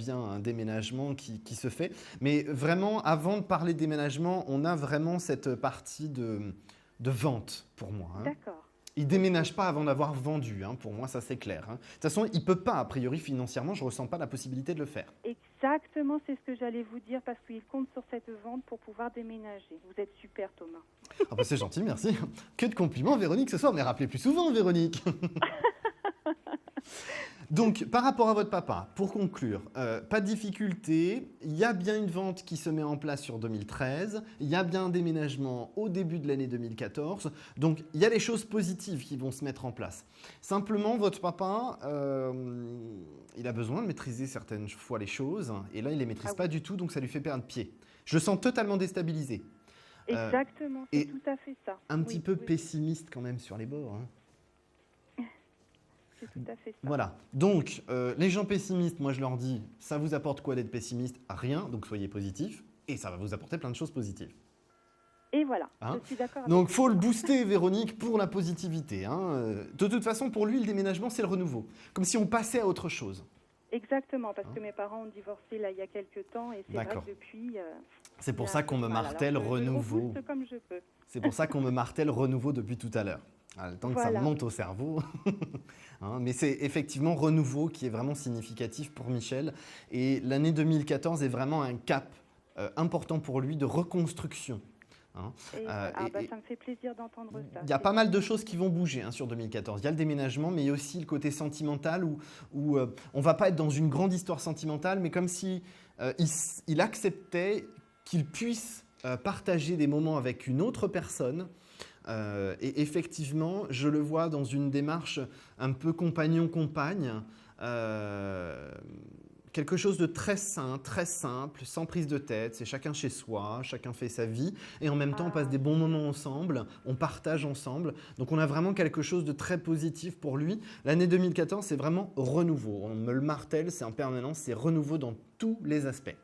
un déménagement qui se fait. Mais vraiment, avant de parler de déménagement, on a vraiment cette partie de vente pour moi. Hein. D'accord. Il ne déménage pas avant d'avoir vendu, hein, pour moi, ça c'est clair. Hein. De toute façon, il ne peut pas, a priori, financièrement, je ne ressens pas la possibilité de le faire. Exactement, c'est ce que j'allais vous dire parce qu'il compte sur cette vente pour pouvoir déménager. Vous êtes super, Thomas. Ah bah c'est gentil, merci. Que de compliments, Véronique, ce soir, mais rappelez plus souvent, Véronique. Donc, par rapport à votre papa, pour conclure, pas de difficulté, il y a bien une vente qui se met en place sur 2013, il y a bien un déménagement au début de l'année 2014, donc il y a des choses positives qui vont se mettre en place. Simplement, votre papa, il a besoin de maîtriser certaines fois les choses, et là, il ne les maîtrise pas du tout, donc ça lui fait perdre pied. Je le sens totalement déstabilisé. Exactement, c'est et tout à fait ça. Un petit peu pessimiste quand même sur les bords. Hein. C'est tout à fait ça. Voilà. Donc, les gens pessimistes, moi je leur dis, ça vous apporte quoi d'être pessimiste? Rien, donc soyez positif, et ça va vous apporter plein de choses positives. Et voilà, Hein? je suis d'accord avec Donc, vous. faut le booster, Véronique, pour la positivité. Hein. De toute façon, pour lui, le déménagement, c'est le renouveau. Comme si on passait à autre chose. Exactement, parce que mes parents ont divorcé là il y a quelques temps, et c'est vrai D'accord. que depuis... C'est pour ça qu'on me martèle renouveau. Je le rebooste comme je peux. C'est pour ça qu'on me martèle renouveau depuis tout à l'heure. Le temps que ça Voilà. monte au cerveau. Hein, mais c'est effectivement renouveau qui est vraiment significatif pour Michel. Et l'année 2014 est vraiment un cap important pour lui de reconstruction. Hein. Ça me fait plaisir d'entendre ça. Il y a pas mal de choses qui vont bouger sur 2014. Il y a le déménagement, mais il y a aussi le côté sentimental où on ne va pas être dans une grande histoire sentimentale, mais comme si il acceptait qu'il puisse partager des moments avec une autre personne. Et effectivement, je le vois dans une démarche un peu compagnon-compagne, quelque chose de très sain, très simple, sans prise de tête. C'est chacun chez soi, chacun fait sa vie, et en même temps, on passe des bons moments ensemble, on partage ensemble. Donc, on a vraiment quelque chose de très positif pour lui. L'année 2014, c'est vraiment renouveau. On me le martèle, c'est en permanence, c'est renouveau dans tous les aspects.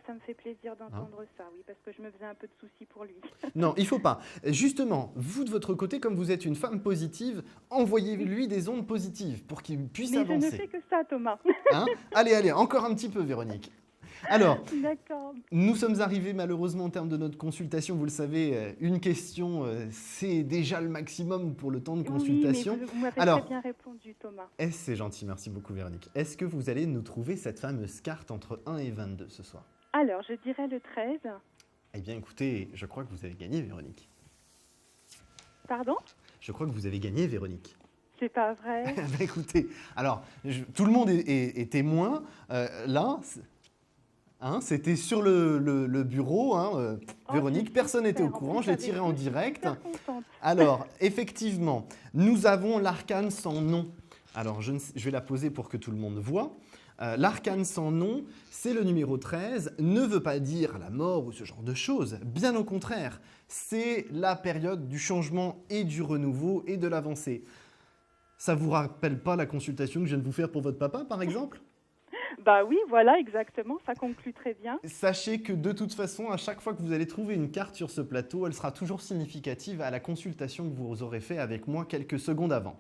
Ça me fait plaisir d'entendre ça, oui, parce que je me faisais un peu de soucis pour lui. Non, il ne faut pas. Justement, vous de votre côté, comme vous êtes une femme positive, envoyez-lui des ondes positives pour qu'il puisse avancer. Mais je ne fais que ça, Thomas. Hein? Allez, encore un petit peu, Véronique. Alors, nous sommes arrivés malheureusement au terme de notre consultation. Vous le savez, une question, c'est déjà le maximum pour le temps de consultation. Oui, mais vous m'avez très bien répondu, Thomas. C'est gentil, merci beaucoup, Véronique. Est-ce que vous allez nous trouver cette fameuse carte entre 1 et 22 ce soir? Alors, je dirais le 13. Eh bien, écoutez, je crois que vous avez gagné, Véronique. Pardon? Je crois que vous avez gagné, Véronique. C'est pas vrai. Écoutez, alors, tout le monde est témoin. Là... Hein, c'était sur le bureau, Véronique, personne n'était au courant, je l'ai tiré en direct. Alors, effectivement, nous avons l'arcane sans nom. Alors, je vais la poser pour que tout le monde voit. L'arcane sans nom, c'est le numéro 13, ne veut pas dire la mort ou ce genre de choses. Bien au contraire, c'est la période du changement et du renouveau et de l'avancée. Ça vous rappelle pas la consultation que je viens de vous faire pour votre papa, par exemple ? Oui, voilà, exactement, ça conclut très bien. Sachez que de toute façon, à chaque fois que vous allez trouver une carte sur ce plateau, elle sera toujours significative à la consultation que vous aurez fait avec moi quelques secondes avant.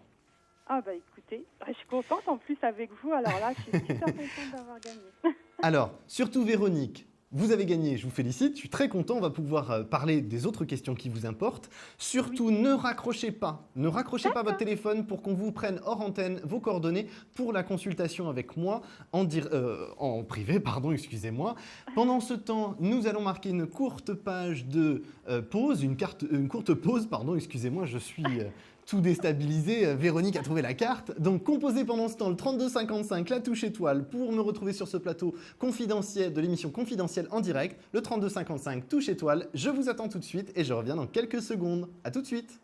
Écoutez, je suis contente en plus avec vous, alors là, je suis super contente d'avoir gagné. Alors, surtout Véronique, vous avez gagné, je vous félicite, je suis très content, on va pouvoir parler des autres questions qui vous importent. Surtout, ne raccrochez pas votre téléphone pour qu'on vous prenne hors antenne vos coordonnées pour la consultation avec moi en privé, excusez-moi. Pendant ce temps, nous allons marquer une courte page de pause, une courte pause, excusez-moi, je suis... tout déstabilisé, Véronique a trouvé la carte. Donc composez pendant ce temps le 3255, la touche étoile, pour me retrouver sur ce plateau confidentiel de l'émission Confidentielle en direct. Le 3255, touche étoile, je vous attends tout de suite et je reviens dans quelques secondes. À tout de suite.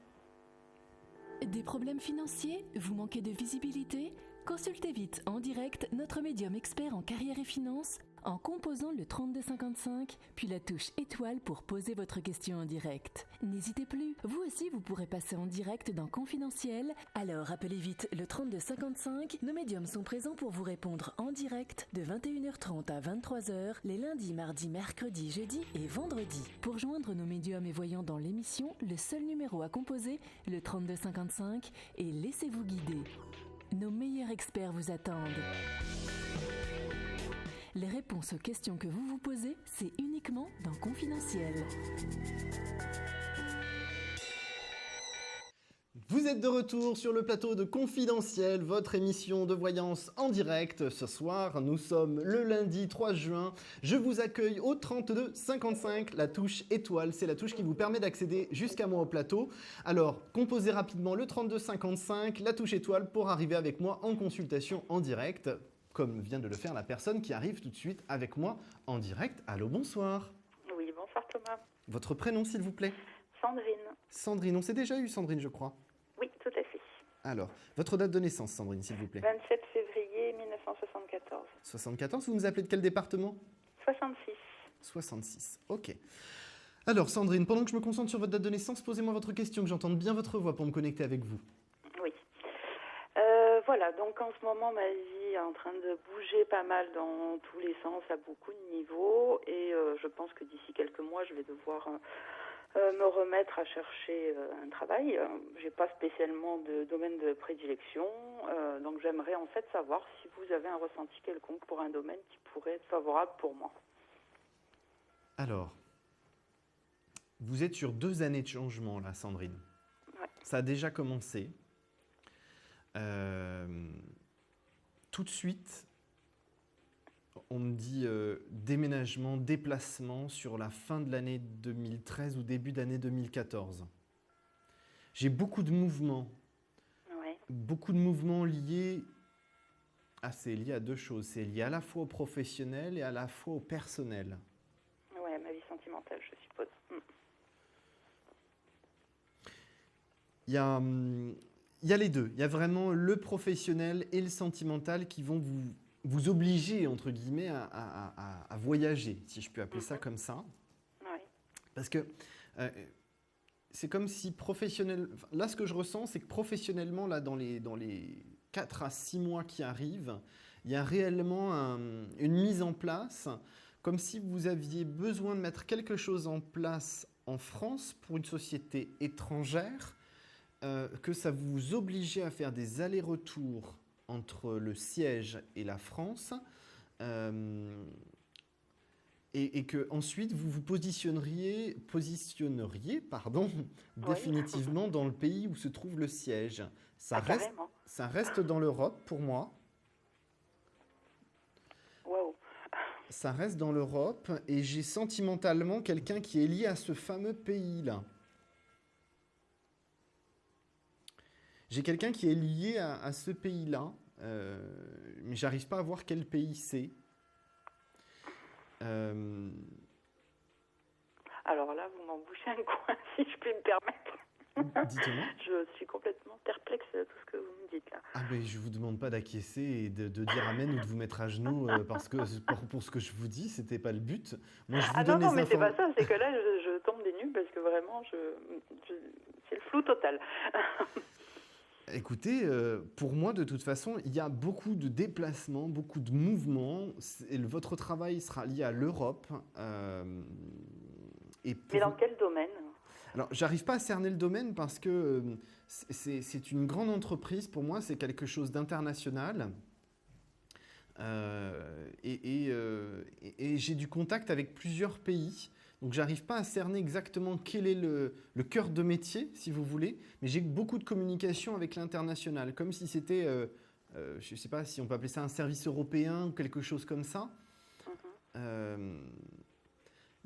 Des problèmes financiers? Vous manquez de visibilité? Consultez vite en direct notre médium expert en carrière et finances en composant le 3255, puis la touche étoile pour poser votre question en direct. N'hésitez plus, vous aussi vous pourrez passer en direct dans Confidentiel, alors appelez vite le 3255, nos médiums sont présents pour vous répondre en direct de 21h30 à 23h, les lundis, mardis, mercredis, jeudis et vendredis. Pour joindre nos médiums et voyants dans l'émission, le seul numéro à composer, le 3255, et laissez-vous guider. Nos meilleurs experts vous attendent. Les réponses aux questions que vous vous posez, c'est uniquement dans Confidentiel. Vous êtes de retour sur le plateau de Confidentiel, votre émission de voyance en direct. Ce soir, nous sommes le lundi 3 juin. Je vous accueille au 32 55, la touche étoile. C'est la touche qui vous permet d'accéder jusqu'à moi au plateau. Alors, composez rapidement le 32 55, la touche étoile pour arriver avec moi en consultation en direct, comme vient de le faire la personne qui arrive tout de suite avec moi en direct. Allô, bonsoir. Oui, bonsoir Thomas. Votre prénom, s'il vous plaît? Sandrine. Sandrine, on s'est déjà eu Sandrine, je crois. Oui, tout à fait. Alors, votre date de naissance, Sandrine, s'il vous plaît. 27 février 1974. 74, vous nous appelez de quel département? 66. 66, ok. Alors, Sandrine, pendant que je me concentre sur votre date de naissance, posez-moi votre question, que j'entende bien votre voix pour me connecter avec vous. Oui. Voilà, donc en ce moment, ma vie est en train de bouger pas mal dans tous les sens, à beaucoup de niveaux, et je pense que d'ici quelques mois, je vais devoir me remettre à chercher un travail. J'ai pas spécialement de domaine de prédilection, donc j'aimerais en fait savoir si vous avez un ressenti quelconque pour un domaine qui pourrait être favorable pour moi. Alors, vous êtes sur 2 années de changement là, Sandrine. Ouais. Ça a déjà commencé. Tout de suite, on me dit déménagement, déplacement sur la fin de l'année 2013 ou début d'année 2014. J'ai beaucoup de mouvements. Ouais. Beaucoup de mouvements liés c'est lié à 2 choses. C'est lié à la fois au professionnel et à la fois au personnel. Ouais, ma vie sentimentale, je suppose. Il y a les deux. Il y a vraiment le professionnel et le sentimental qui vont vous obliger, entre guillemets, à voyager, si je peux appeler ça comme ça. Ouais. Parce que c'est comme si là, ce que je ressens, c'est que professionnellement, là, dans les 4 à 6 mois qui arrivent, il y a réellement une mise en place, comme si vous aviez besoin de mettre quelque chose en place en France pour une société étrangère, que ça vous obligeait à faire des allers-retours entre le siège et la France, et que ensuite vous vous positionneriez, définitivement dans le pays où se trouve le siège. Ça reste dans l'Europe pour moi. Wow. Ça reste dans l'Europe et j'ai sentimentalement quelqu'un qui est lié à ce fameux pays-là. J'ai quelqu'un qui est lié à ce pays-là, mais j'arrive pas à voir quel pays c'est. Alors là, vous m'en bouchez un coin, si je puis me permettre. Dites-moi. Je suis complètement perplexe de tout ce que vous me dites là. Ah ben, je vous demande pas d'acquiescer et de dire amen ou de vous mettre à genoux parce que pour ce que je vous dis, c'était pas le but. Moi, je vous donne non, mais c'est pas ça, c'est que là, je tombe des nues parce que vraiment, c'est le flou total. Écoutez, pour moi, de toute façon, il y a beaucoup de déplacements, beaucoup de mouvements. Votre travail sera lié à l'Europe. Mais dans quel domaine ? Alors, j'arrive pas à cerner le domaine parce que c'est une grande entreprise. Pour moi, c'est quelque chose d'international. Et j'ai du contact avec plusieurs pays. Donc, j'arrive pas à cerner exactement quel est le cœur de métier, si vous voulez, mais j'ai beaucoup de communication avec l'international, comme si c'était, je ne sais pas si on peut appeler ça un service européen ou quelque chose comme ça. Il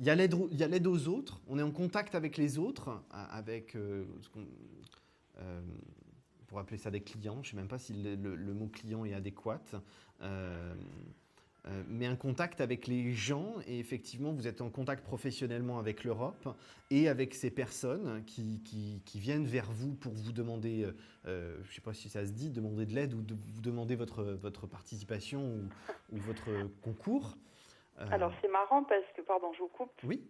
y a l'aide aux autres, on est en contact avec les autres, avec, pour appeler ça des clients, je ne sais même pas si le mot client est adéquat. Mais un contact avec les gens, et effectivement, vous êtes en contact professionnellement avec l'Europe et avec ces personnes qui viennent vers vous pour vous demander, je ne sais pas si ça se dit, demander de l'aide ou de vous demander votre participation ou votre concours. Alors c'est marrant parce que, pardon, je vous coupe. Oui.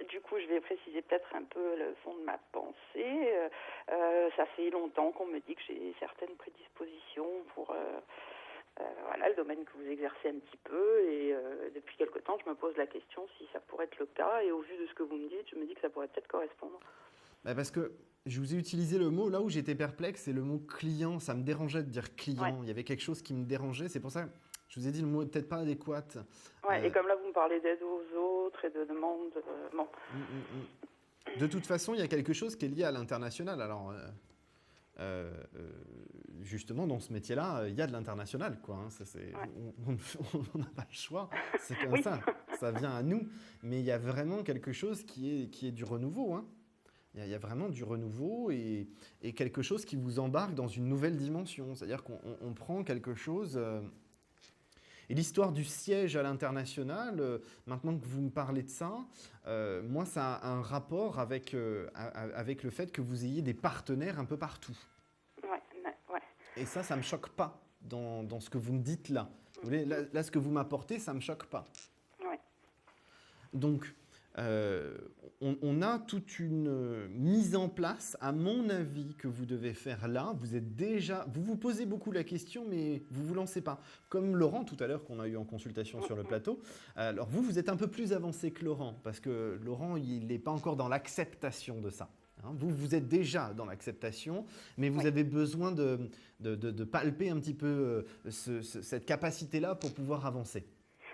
Du coup, je vais préciser peut-être un peu le fond de ma pensée. Ça fait longtemps qu'on me dit que j'ai certaines prédispositions pour... voilà, le domaine que vous exercez un petit peu, et depuis quelque temps, je me pose la question si ça pourrait être le cas, et au vu de ce que vous me dites, je me dis que ça pourrait peut-être correspondre. Parce que je vous ai utilisé le mot, là où j'étais perplexe, c'est le mot client. Ça me dérangeait de dire client. Ouais. Il y avait quelque chose qui me dérangeait, c'est pour ça que je vous ai dit le mot peut-être pas adéquat. Ouais, et comme là, vous me parlez d'aide aux autres et de demande, bon. De toute façon, il y a quelque chose qui est lié à l'international. Alors, justement, dans ce métier-là, il y a de l'international, quoi. Hein. On n'a pas le choix. C'est comme ça vient à nous. Mais il y a vraiment quelque chose qui est du renouveau. Hein. Il y a vraiment du renouveau et quelque chose qui vous embarque dans une nouvelle dimension. C'est-à-dire qu'on prend quelque chose... Et l'histoire du siège à l'international, maintenant que vous me parlez de ça, moi, ça a un rapport avec le fait que vous ayez des partenaires un peu partout. Ouais. Et ça me choque pas dans ce que vous me dites là. Vous voyez, là, ce que vous m'apportez, ça me choque pas. Ouais. Donc, on a toute une mise en place, à mon avis, que vous devez faire là. Vous vous posez beaucoup la question, mais vous ne vous lancez pas. Comme Laurent, tout à l'heure, qu'on a eu en consultation sur le plateau. Alors, vous êtes un peu plus avancé que Laurent, parce que Laurent, il n'est pas encore dans l'acceptation de ça. Hein, vous êtes déjà dans l'acceptation, mais vous avez besoin de palper un petit peu cette capacité-là pour pouvoir avancer.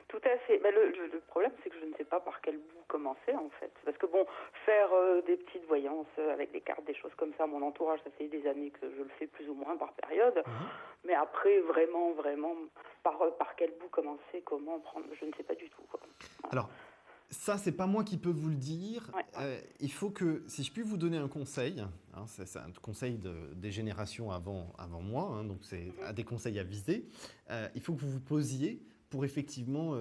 Tout à fait. Mais le problème, c'est que je ne sais pas par quel bout commencer, en fait. Parce que, faire des petites voyances avec des cartes, des choses comme ça, mon entourage, ça fait des années que je le fais plus ou moins par période. Mais après, vraiment, par quel bout commencer, comment prendre, je ne sais pas du tout. Quoi. Voilà. Alors, ça, c'est pas moi qui peux vous le dire. Il faut que, si je puis vous donner un conseil, hein, c'est un conseil des générations avant moi, hein, donc c'est des conseils à viser, il faut que vous vous posiez pour effectivement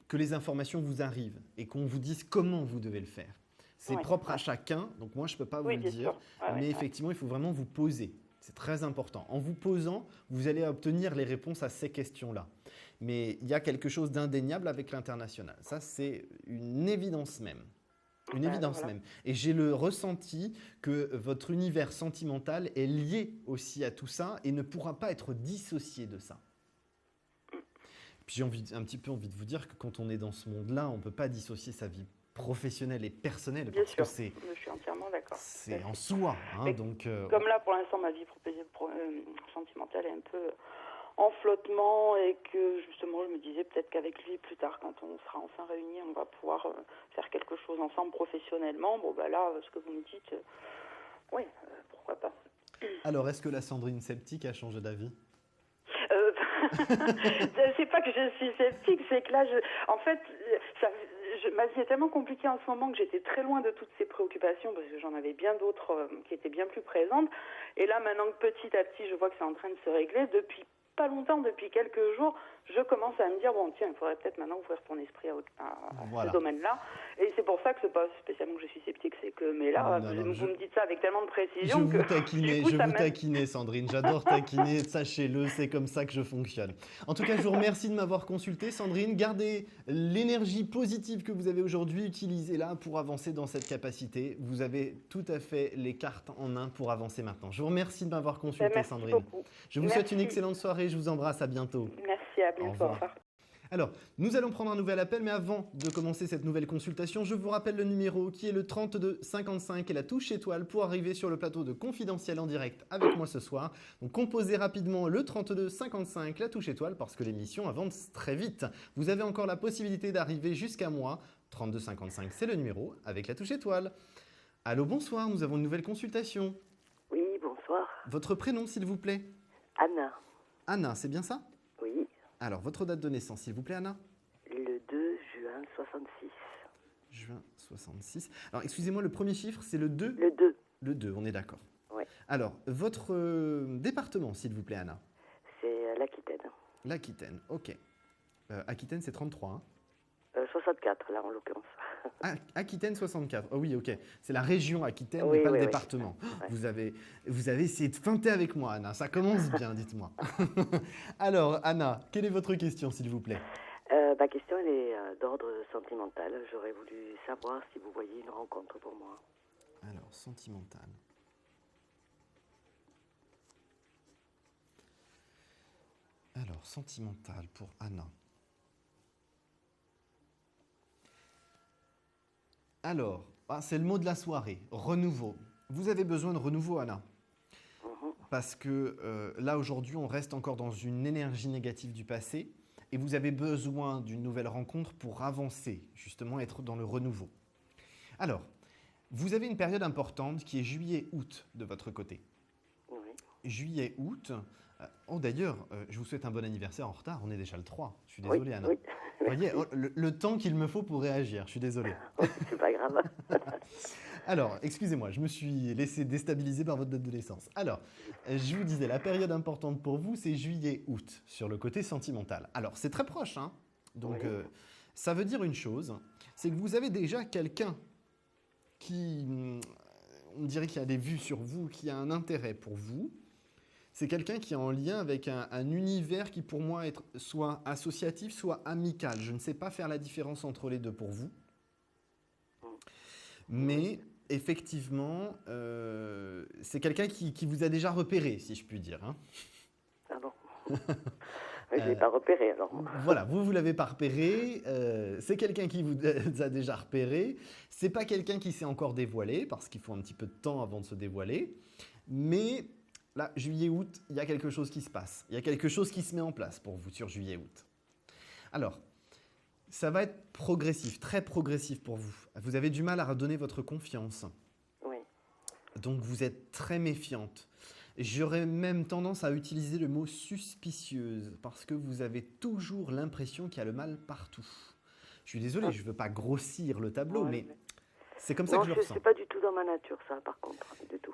que les informations vous arrivent et qu'on vous dise comment vous devez le faire. C'est propre à chacun, donc moi je ne peux pas vous le dire, mais effectivement il faut vraiment vous poser. C'est très important. En vous posant, vous allez obtenir les réponses à ces questions-là. Mais il y a quelque chose d'indéniable avec l'international. Ça, c'est une évidence même. Une évidence même. Et j'ai le ressenti que votre univers sentimental est lié aussi à tout ça et ne pourra pas être dissocié de ça. Puis j'ai un petit peu envie de vous dire que quand on est dans ce monde-là, on ne peut pas dissocier sa vie professionnelle et personnelle. Bien sûr, je suis entièrement d'accord. C'est en soi. Hein, donc, comme là, pour l'instant, ma vie sentimentale est un peu en flottement et que justement, je me disais peut-être qu'avec lui, plus tard, quand on sera enfin réunis, on va pouvoir faire quelque chose ensemble professionnellement. Là, ce que vous me dites, pourquoi pas. Alors, est-ce que la Sandrine sceptique a changé d'avis ? C'est pas que je suis sceptique, c'est que là, ma vie est tellement compliquée en ce moment que j'étais très loin de toutes ces préoccupations parce que j'en avais bien d'autres qui étaient bien plus présentes. Et là, maintenant que petit à petit, je vois que c'est en train de se régler, depuis pas longtemps, depuis quelques jours, je commence à me dire, il faudrait peut-être maintenant ouvrir ton esprit à ce domaine-là. Et c'est pour ça que c'est pas spécialement que je suis sceptique, c'est que, mais là, vous me dites ça avec tellement de précision je vous taquinais, Sandrine, j'adore taquiner, sachez-le, c'est comme ça que je fonctionne. En tout cas, je vous remercie de m'avoir consulté, Sandrine. Gardez l'énergie positive que vous avez aujourd'hui, utilisez-la pour avancer dans cette capacité. Vous avez tout à fait les cartes en main pour avancer maintenant. Je vous remercie de m'avoir consulté, Sandrine. Beaucoup. Je vous souhaite une excellente soirée, je vous embrasse, à bientôt. Merci, à bientôt. Au revoir. Alors, nous allons prendre un nouvel appel, mais avant de commencer cette nouvelle consultation, je vous rappelle le numéro qui est le 32 55 et la touche étoile pour arriver sur le plateau de Confidentiel en direct avec moi ce soir. Donc, composez rapidement le 32 55, la touche étoile, parce que l'émission avance très vite. Vous avez encore la possibilité d'arriver jusqu'à moi. 32 55, c'est le numéro avec la touche étoile. Allô, bonsoir, nous avons une nouvelle consultation. Oui, bonsoir. Votre prénom, s'il vous plaît ? Anna. Anna, c'est bien ça ? Oui. Alors, votre date de naissance, s'il vous plaît, Anna ? Le 2 juin 66. Juin 66. Alors, excusez-moi, le premier chiffre, c'est le 2 ? Le 2. Le 2, on est d'accord. Oui. Alors, votre département, s'il vous plaît, Anna ? C'est l'Aquitaine. L'Aquitaine, ok. Aquitaine, c'est 33, hein ? 64, là, en l'occurrence. Aquitaine 64. Oh oui, ok. C'est la région Aquitaine, mais pas le département. Ouais. Vous avez essayé de feinter avec moi, Anna. Ça commence bien, dites-moi. Alors, Anna, quelle est votre question, s'il vous plaît ? Ma question, elle est d'ordre sentimental. J'aurais voulu savoir si vous voyez une rencontre pour moi. Alors, sentimental. Alors, sentimental pour Anna. Alors, c'est le mot de la soirée, renouveau. Vous avez besoin de renouveau, Anna. Parce que là, aujourd'hui, on reste encore dans une énergie négative du passé et vous avez besoin d'une nouvelle rencontre pour avancer, justement être dans le renouveau. Alors, vous avez une période importante qui est juillet-août de votre côté. Oui. juillet, août. Oh, d'ailleurs, je vous souhaite un bon anniversaire en retard. On est déjà le 3. Je suis désolé, Anna. Oui. Vous voyez, le temps qu'il me faut pour réagir. Je suis désolé. C'est pas grave. Alors, excusez-moi, je me suis laissé déstabiliser par votre date de naissance. Alors, je vous disais, la période importante pour vous, c'est juillet-août, sur le côté sentimental. Alors, c'est très proche, hein. Donc, ça veut dire une chose, c'est que vous avez déjà quelqu'un qui, on dirait qu'il a des vues sur vous, qui a un intérêt pour vous. C'est quelqu'un qui est en lien avec un univers qui, pour moi, est soit associatif, soit amical. Je ne sais pas faire la différence entre les deux pour vous. Mais effectivement, c'est quelqu'un qui vous a déjà repéré, si je puis dire. Hein. Ah bon. Je ne l'ai pas repéré alors. Voilà, vous ne l'avez pas repéré. C'est quelqu'un qui vous a déjà repéré. C'est pas quelqu'un qui s'est encore dévoilé, parce qu'il faut un petit peu de temps avant de se dévoiler. Mais là, juillet-août, il y a quelque chose qui se passe. Il y a quelque chose qui se met en place pour vous sur juillet-août. Alors, ça va être progressif, très progressif pour vous. Vous avez du mal à redonner votre confiance. Oui. Donc, vous êtes très méfiante. J'aurais même tendance à utiliser le mot suspicieuse parce que vous avez toujours l'impression qu'il y a le mal partout. Je suis désolé, je ne veux pas grossir le tableau, mais c'est comme ça que je le ressens. Non, c'est pas du tout dans ma nature, ça, par contre, du tout.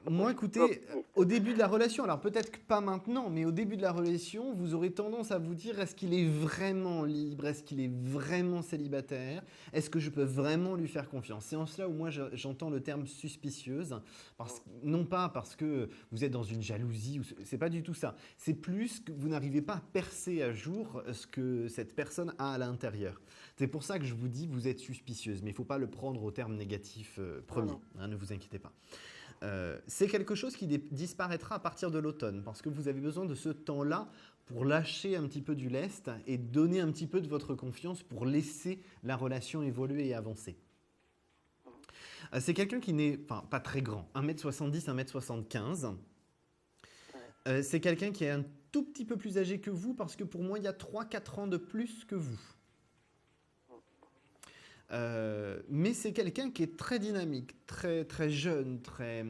Moi, écoutez, au début de la relation, alors peut-être que pas maintenant, mais au début de la relation, vous aurez tendance à vous dire, est-ce qu'il est vraiment libre? Est-ce qu'il est vraiment célibataire? Est-ce que je peux vraiment lui faire confiance? C'est en cela où moi, j'entends le terme suspicieuse, non pas parce que vous êtes dans une jalousie, c'est pas du tout ça. C'est plus que vous n'arrivez pas à percer à jour ce que cette personne a à l'intérieur. C'est pour ça que je vous dis, vous êtes suspicieuse, mais il ne faut pas le prendre au terme négatif premier, hein, ne vous inquiétez pas. C'est quelque chose qui disparaîtra à partir de l'automne parce que vous avez besoin de ce temps-là pour lâcher un petit peu du lest et donner un petit peu de votre confiance pour laisser la relation évoluer et avancer. C'est quelqu'un qui n'est pas très grand, 1m70, 1m75. C'est quelqu'un qui est un tout petit peu plus âgé que vous parce que pour moi, il y a 3-4 ans de plus que vous. Mais c'est quelqu'un qui est très dynamique, très, très jeune, très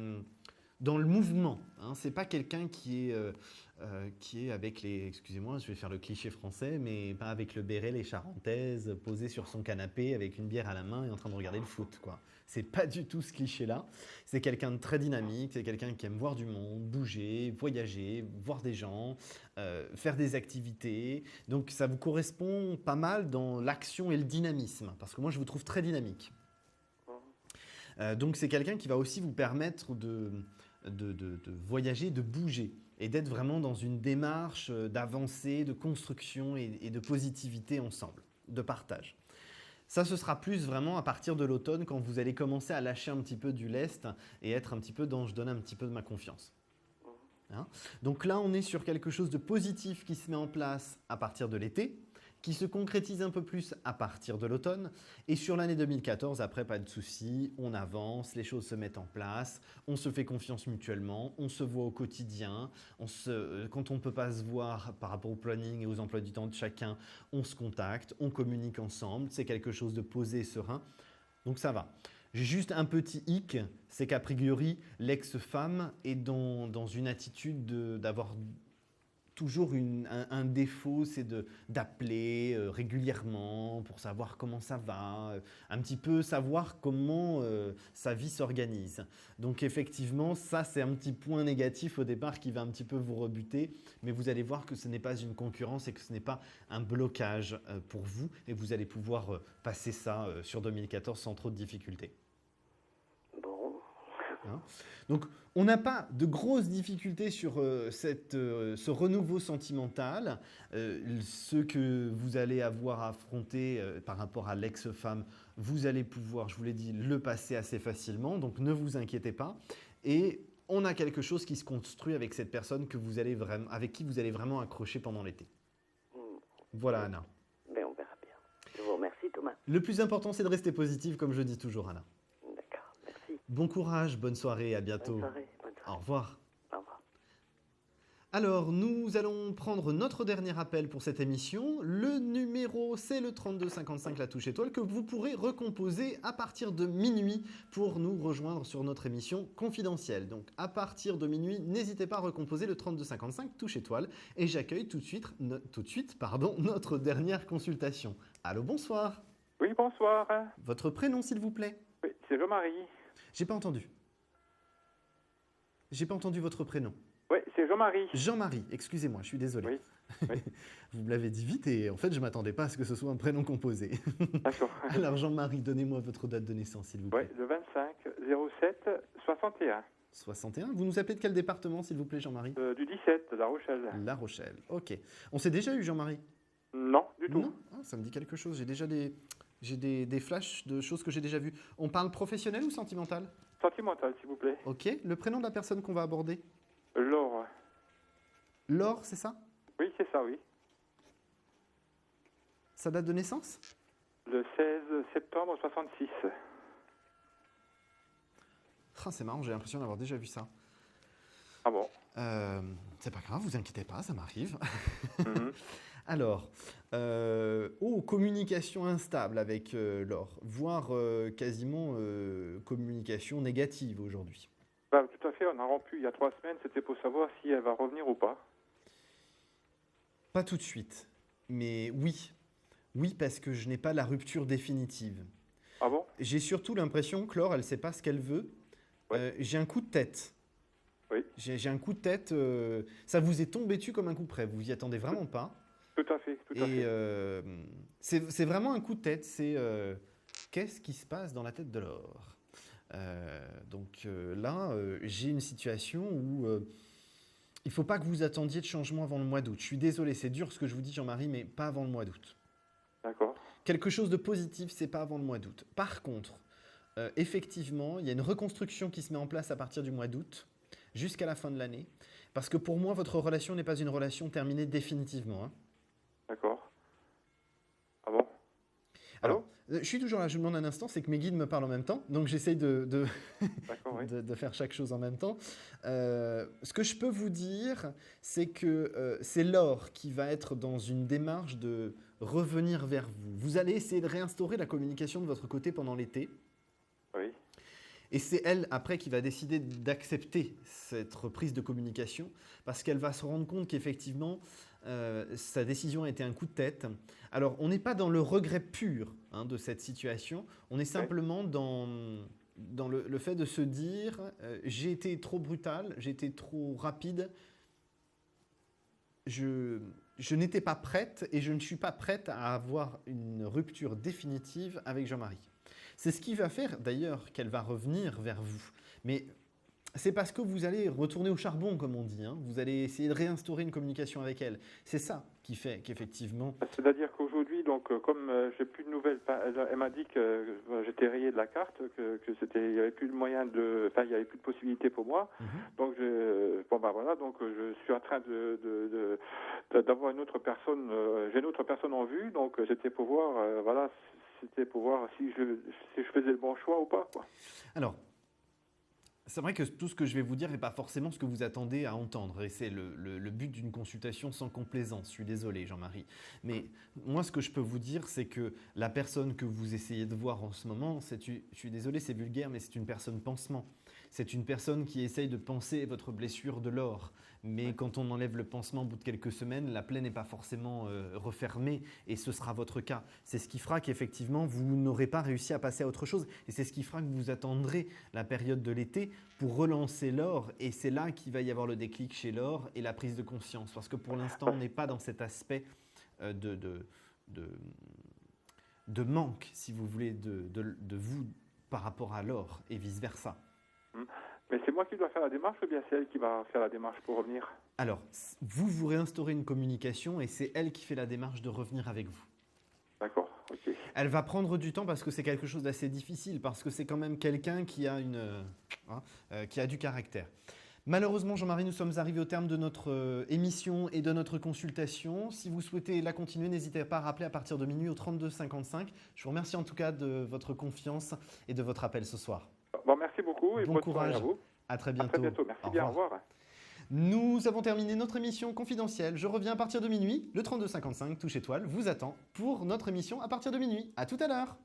dans le mouvement. Hein. Ce n'est pas quelqu'un qui est avec les... Excusez-moi, je vais faire le cliché français, mais pas avec le béret, les charentaises, posé sur son canapé avec une bière à la main et en train de regarder le foot, quoi. C'est pas du tout ce cliché-là. C'est quelqu'un de très dynamique, c'est quelqu'un qui aime voir du monde, bouger, voyager, voir des gens, faire des activités. Donc ça vous correspond pas mal dans l'action et le dynamisme, parce que moi je vous trouve très dynamique. Donc c'est quelqu'un qui va aussi vous permettre de voyager, de bouger et d'être vraiment dans une démarche d'avancée, de construction et de positivité ensemble, de partage. Ça, ce sera plus vraiment à partir de l'automne quand vous allez commencer à lâcher un petit peu du lest et être un petit peu dans « je donne un petit peu de ma confiance ». Hein? Donc là, on est sur quelque chose de positif qui se met en place à partir de l'été, qui se concrétise un peu plus à partir de l'automne. Et sur l'année 2014, après, pas de souci, on avance, les choses se mettent en place, on se fait confiance mutuellement, on se voit au quotidien, quand on ne peut pas se voir par rapport au planning et aux emplois du temps de chacun, on se contacte, on communique ensemble, c'est quelque chose de posé et serein, donc ça va. J'ai juste un petit hic, c'est qu'a priori, l'ex-femme est dans une attitude d'avoir toujours un défaut, c'est d'appeler régulièrement pour savoir comment ça va, un petit peu savoir comment sa vie s'organise. Donc effectivement, ça c'est un petit point négatif au départ qui va un petit peu vous rebuter, mais vous allez voir que ce n'est pas une concurrence et que ce n'est pas un blocage pour vous et vous allez pouvoir passer ça sur 2014 sans trop de difficultés. Hein? Donc, on n'a pas de grosses difficultés sur ce renouveau sentimental. Ce que vous allez avoir à affronter par rapport à l'ex-femme, vous allez pouvoir, je vous l'ai dit, le passer assez facilement. Donc, ne vous inquiétez pas. Et on a quelque chose qui se construit avec cette personne avec qui vous allez vraiment accrocher pendant l'été. Voilà, Anna. Ben, on verra bien. Je vous remercie, Thomas. Le plus important, c'est de rester positif, comme je dis toujours, Anna. Bon courage, bonne soirée, à bientôt. Bonne soirée, bonne soirée. Au revoir. Au revoir. Alors, nous allons prendre notre dernier appel pour cette émission. Le numéro, c'est le 3255, la touche étoile, que vous pourrez recomposer à partir de minuit pour nous rejoindre sur notre émission confidentielle. Donc, à partir de minuit, n'hésitez pas à recomposer le 3255, touche étoile. Et j'accueille tout de suite, notre dernière consultation. Allô, bonsoir. Oui, bonsoir. Votre prénom, s'il vous plaît? Oui, c'est Jean-Marie. J'ai pas entendu. J'ai pas entendu votre prénom. Oui, c'est Jean-Marie. Jean-Marie, excusez-moi, je suis désolé. Oui. Vous me l'avez dit vite et en fait, je ne m'attendais pas à ce que ce soit un prénom composé. D'accord. Alors, Jean-Marie, donnez-moi votre date de naissance, s'il vous plaît. Oui, le 25 07 61. 61. Vous nous appelez de quel département, s'il vous plaît, Jean-Marie? Du 17, de La Rochelle. La Rochelle, ok. On s'est déjà eu, Jean-Marie? Non, du tout. Non, ça me dit quelque chose. J'ai déjà des flashs de choses que j'ai déjà vues. On parle professionnel ou sentimental? Sentimental, s'il vous plaît. Ok. Le prénom de la personne qu'on va aborder? Laure. Laure, c'est ça? Oui, c'est ça, oui. Sa date de naissance? Le 16 septembre 66. Ah, c'est marrant, j'ai l'impression d'avoir déjà vu ça. Ah bon? C'est pas grave, vous inquiétez pas, ça m'arrive. Mhm. Alors, communication instable avec Laure, voire quasiment communication négative aujourd'hui. Bah, tout à fait, on a rompu il y a 3 semaines, c'était pour savoir si elle va revenir ou pas. Pas tout de suite, mais oui. Oui, parce que je n'ai pas la rupture définitive. Ah bon? J'ai surtout l'impression que Laure, elle ne sait pas ce qu'elle veut. Ouais. J'ai un coup de tête. Oui. J'ai un coup de tête. Ça vous est tombé dessus comme un coup près. Vous vous y attendez vraiment pas. Tout à fait, tout à fait. C'est vraiment un coup de tête. C'est qu'est-ce qui se passe dans la tête de Laure? Donc là, j'ai une situation où il ne faut pas que vous attendiez de changement avant le mois d'août. Je suis désolé, c'est dur ce que je vous dis, Jean-Marie, mais pas avant le mois d'août. D'accord. Quelque chose de positif, c'est pas avant le mois d'août. Par contre, effectivement, il y a une reconstruction qui se met en place à partir du mois d'août jusqu'à la fin de l'année. Parce que pour moi, votre relation n'est pas une relation terminée définitivement. Hein. D'accord. Ah bon? Alors, je suis toujours là, je vous demande un instant, c'est que mes guides me parlent en même temps, donc j'essaye de oui. de faire chaque chose en même temps. Ce que je peux vous dire, c'est que c'est Laure qui va être dans une démarche de revenir vers vous. Vous allez essayer de réinstaurer la communication de votre côté pendant l'été. Oui. Et c'est elle, après, qui va décider d'accepter cette reprise de communication parce qu'elle va se rendre compte qu'effectivement, sa décision a été un coup de tête. Alors, on n'est pas dans le regret pur de cette situation. On est simplement dans le fait de se dire j'ai été trop brutal, j'ai été trop rapide. Je n'étais pas prête et je ne suis pas prête à avoir une rupture définitive avec Jean-Marie. C'est ce qui va faire d'ailleurs qu'elle va revenir vers vous. Mais c'est parce que vous allez retourner au charbon, comme on dit. Hein. Vous allez essayer de réinstaurer une communication avec elle. C'est ça qui fait qu'effectivement... C'est-à-dire qu'aujourd'hui, donc, comme j'ai plus de nouvelles, elle m'a dit que j'étais rayé de la carte, que il n'y avait plus de moyen de... Enfin, il n'y avait plus de possibilité pour moi. Donc, donc je suis en train d'avoir une autre personne... j'ai une autre personne en vue, donc c'était pour voir... C'était pour voir si je faisais le bon choix ou pas, quoi. Alors, c'est vrai que tout ce que je vais vous dire n'est pas forcément ce que vous attendez à entendre. Et c'est le but d'une consultation sans complaisance. Je suis désolé, Jean-Marie. Mais moi, ce que je peux vous dire, c'est que la personne que vous essayez de voir en ce moment, je suis désolé, c'est vulgaire, mais c'est une personne pansement. C'est une personne qui essaye de panser votre blessure de l'or. Mais quand on enlève le pansement au bout de quelques semaines, la plaie n'est pas forcément refermée et ce sera votre cas. C'est ce qui fera qu'effectivement, vous n'aurez pas réussi à passer à autre chose. Et c'est ce qui fera que vous attendrez la période de l'été pour relancer l'or. Et c'est là qu'il va y avoir le déclic chez l'or et la prise de conscience. Parce que pour l'instant, on n'est pas dans cet aspect de manque, si vous voulez, de vous par rapport à l'or et vice-versa. Mais c'est moi qui dois faire la démarche ou bien c'est elle qui va faire la démarche pour revenir? Alors, vous réinstaurez une communication et c'est elle qui fait la démarche de revenir avec vous. D'accord, ok. Elle va prendre du temps parce que c'est quelque chose d'assez difficile, parce que c'est quand même quelqu'un qui a, qui a du caractère. Malheureusement, Jean-Marie, nous sommes arrivés au terme de notre émission et de notre consultation. Si vous souhaitez la continuer, n'hésitez pas à rappeler à partir de minuit au 32 55. Je vous remercie en tout cas de votre confiance et de votre appel ce soir. Bon, merci beaucoup et bon bonne courage soirée à vous. À très bientôt. À très bientôt. Merci bien. Au revoir. Nous avons terminé notre émission confidentielle. Je reviens à partir de minuit. Le 3255 Touche Étoile vous attend pour notre émission à partir de minuit. À tout à l'heure.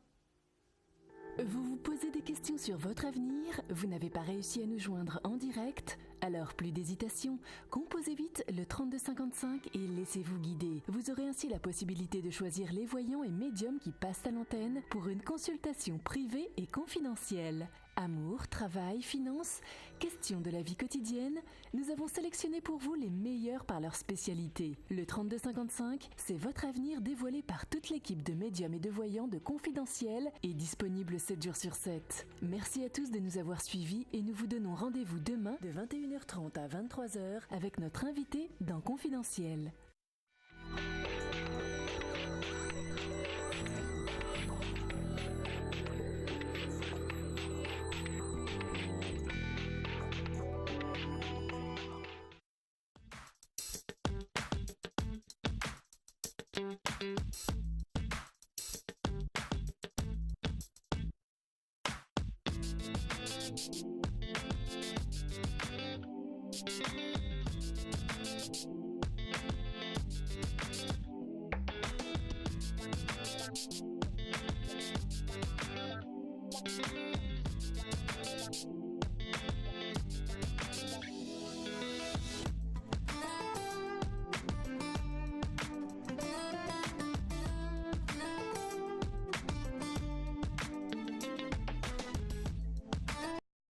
Vous vous posez des questions sur votre avenir? Vous n'avez pas réussi à nous joindre en direct? Alors plus d'hésitation, composez vite le 3255 et laissez-vous guider. Vous aurez ainsi la possibilité de choisir les voyants et médiums qui passent à l'antenne pour une consultation privée et confidentielle. Amour, travail, finances, questions de la vie quotidienne, nous avons sélectionné pour vous les meilleurs par leur spécialité. Le 3255, c'est votre avenir dévoilé par toute l'équipe de médiums et de voyants de Confidentiel et disponible 7 jours sur 7. Merci à tous de nous avoir suivis et nous vous donnons rendez-vous demain de 21h30 à 23h avec notre invité dans Confidentiel.